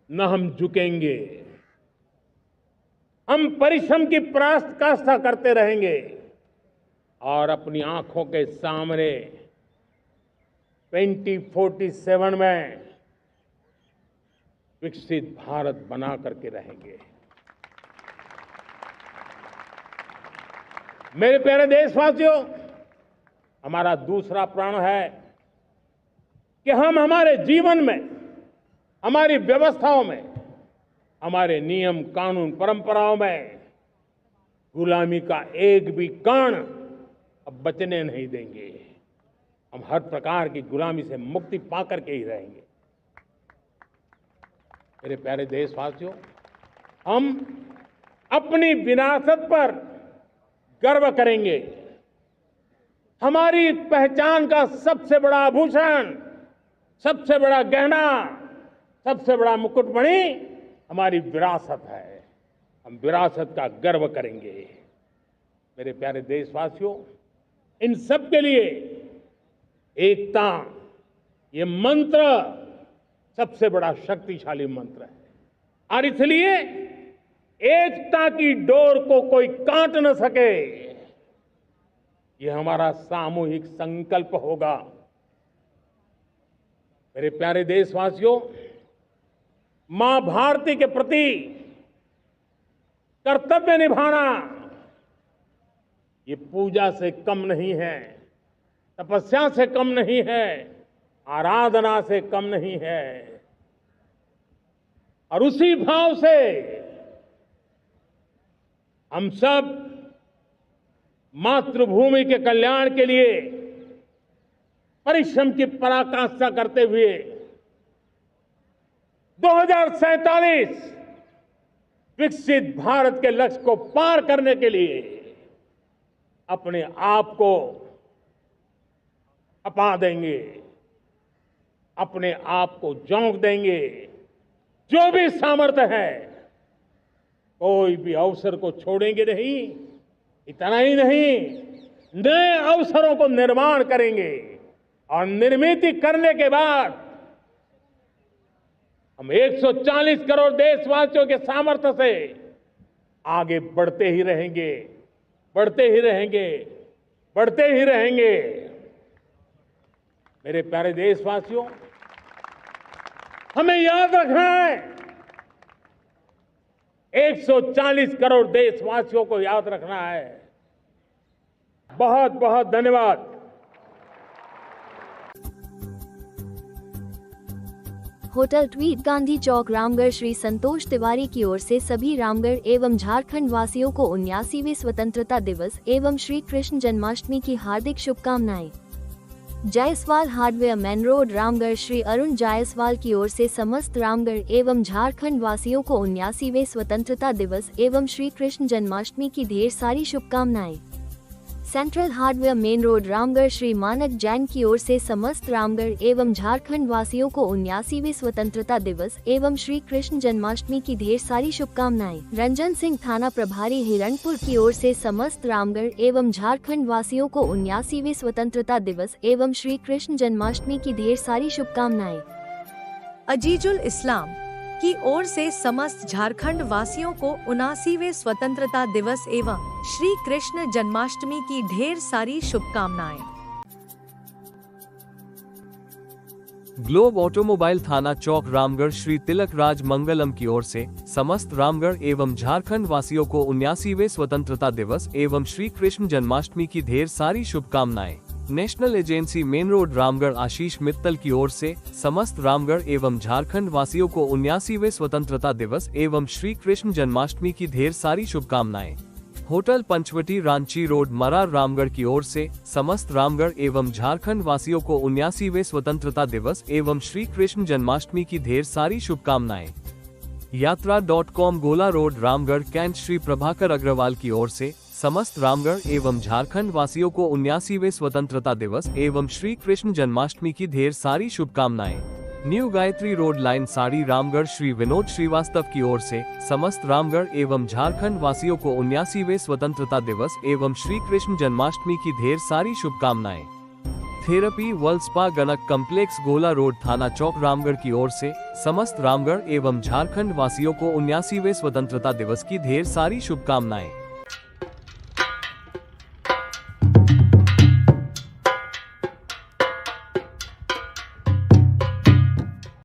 न हम झुकेंगे। हम परिश्रम की पराकाष्ठा करते रहेंगे और अपनी आंखों के सामने 2047 में विकसित भारत बना करके रहेंगे। मेरे प्यारे देशवासियों, हमारा दूसरा प्रण है कि हम हमारे जीवन में, हमारी व्यवस्थाओं में, हमारे नियम कानून परंपराओं में गुलामी का एक भी कण अब बचने नहीं देंगे। हम हर प्रकार की गुलामी से मुक्ति पाकर के ही रहेंगे। मेरे प्यारे देशवासियों, हम अपनी विरासत पर गर्व करेंगे। हमारी पहचान का सबसे बड़ा आभूषण, सबसे बड़ा गहना, सबसे बड़ा मुकुटमणि हमारी विरासत है। हम विरासत का गर्व करेंगे। मेरे प्यारे देशवासियों, इन सब के लिए एकता, ये मंत्र सबसे बड़ा शक्तिशाली मंत्र है और इसलिए एकता की डोर को कोई काट न सके, ये हमारा सामूहिक संकल्प होगा। मेरे प्यारे देशवासियों, मां भारती के प्रति कर्तव्य निभाना ये पूजा से कम नहीं है, तपस्या से कम नहीं है, आराधना से कम नहीं है। और उसी भाव से हम सब मातृभूमि के कल्याण के लिए परिश्रम की पराकाष्ठा करते हुए 2047 विकसित भारत के लक्ष्य को पार करने के लिए अपने आप को अपा देंगे, अपने आप को झोंक देंगे। जो भी सामर्थ्य है, कोई भी अवसर को छोड़ेंगे नहीं। इतना ही नहीं, नए अवसरों को निर्माण करेंगे और निर्मित करने के बाद हम 140 करोड़ देशवासियों के सामर्थ्य से आगे बढ़ते ही रहेंगे, बढ़ते ही रहेंगे, बढ़ते ही रहेंगे। मेरे प्यारे देशवासियों, हमें याद रखना है, 140 करोड़ देशवासियों को याद रखना है। बहुत बहुत धन्यवाद। होटल ट्वीट गांधी चौक रामगढ़ श्री संतोष तिवारी की ओर से सभी रामगढ़ एवं झारखंड वासियों को 79वें स्वतंत्रता दिवस एवं श्री कृष्ण जन्माष्टमी की हार्दिक शुभकामनाएं। Jaiswal hardware main road Ramgarh Shri Arun Jaiswal की ओर से समस्त रामगढ़ एवं झारखंड वासियों को 79वें स्वतंत्रता दिवस एवं श्री कृष्ण जन्माष्टमी की ढेर सारी शुभकामनाएं। Central hardware main road Ramgarh Shri मानक जैन की ओर से समस्त रामगढ़ एवं झारखंड वासियों को 79वें स्वतंत्रता दिवस एवं श्री कृष्ण जन्माष्टमी की ढेर सारी शुभकामनाएं। रंजन सिंह थाना प्रभारी हिरणपुर की ओर से समस्त रामगढ़ एवं झारखंड वासियों को 79वें स्वतंत्रता दिवस एवं श्री कृष्ण जन्माष्टमी की ढेर सारी शुभकामनाएं। अजीजुल इस्लाम की ओर से समस्त झारखंड वासियों को 79वें स्वतंत्रता दिवस एवं श्री कृष्ण जन्माष्टमी की ढेर सारी शुभकामनाएं। ग्लोब ऑटोमोबाइल थाना चौक रामगढ़ श्री तिलक राज मंगलम की ओर से समस्त रामगढ़ एवं झारखंड वासियों को 79वें स्वतंत्रता दिवस एवं श्री कृष्ण जन्माष्टमी की ढेर सारी शुभकामनाएं। National agency main road Ramgarh Ashish Mittal की ओर से समस्त रामगढ़ एवं झारखंड वासियों को 79वें स्वतंत्रता दिवस एवं श्री कृष्ण जन्माष्टमी की ढेर सारी शुभकामनाएं। होटल पंचवटी रांची रोड मरार रामगढ़ की ओर से समस्त रामगढ़ एवं झारखंड वासियों को 79वें स्वतंत्रता दिवस एवं श्री कृष्ण जन्माष्टमी की ढेर सारी शुभकामनाएं। यात्रा.com गोला रोड रामगढ़ कैंट श्री प्रभाकर अग्रवाल की ओर से समस्त रामगढ़ एवं झारखंड वासियों को 79वें स्वतंत्रता दिवस एवं श्री कृष्ण जन्माष्टमी की ढेर सारी शुभकामनाएं। न्यू गायत्री रोड लाइन साड़ी रामगढ़ श्री विनोद श्रीवास्तव की ओर से समस्त रामगढ़ एवं झारखंड वासियों को 79वें स्वतंत्रता दिवस एवं श्री कृष्ण जन्माष्टमी की ढेर सारी शुभकामनाएं। थेरेपी वर्ल्ड स्पा गणक कॉम्प्लेक्स गोला रोड थाना चौक रामगढ़ की ओर से समस्त रामगढ़ एवं झारखंड वासियों को 79वें स्वतंत्रता दिवस की ढेर सारी शुभकामनाएं।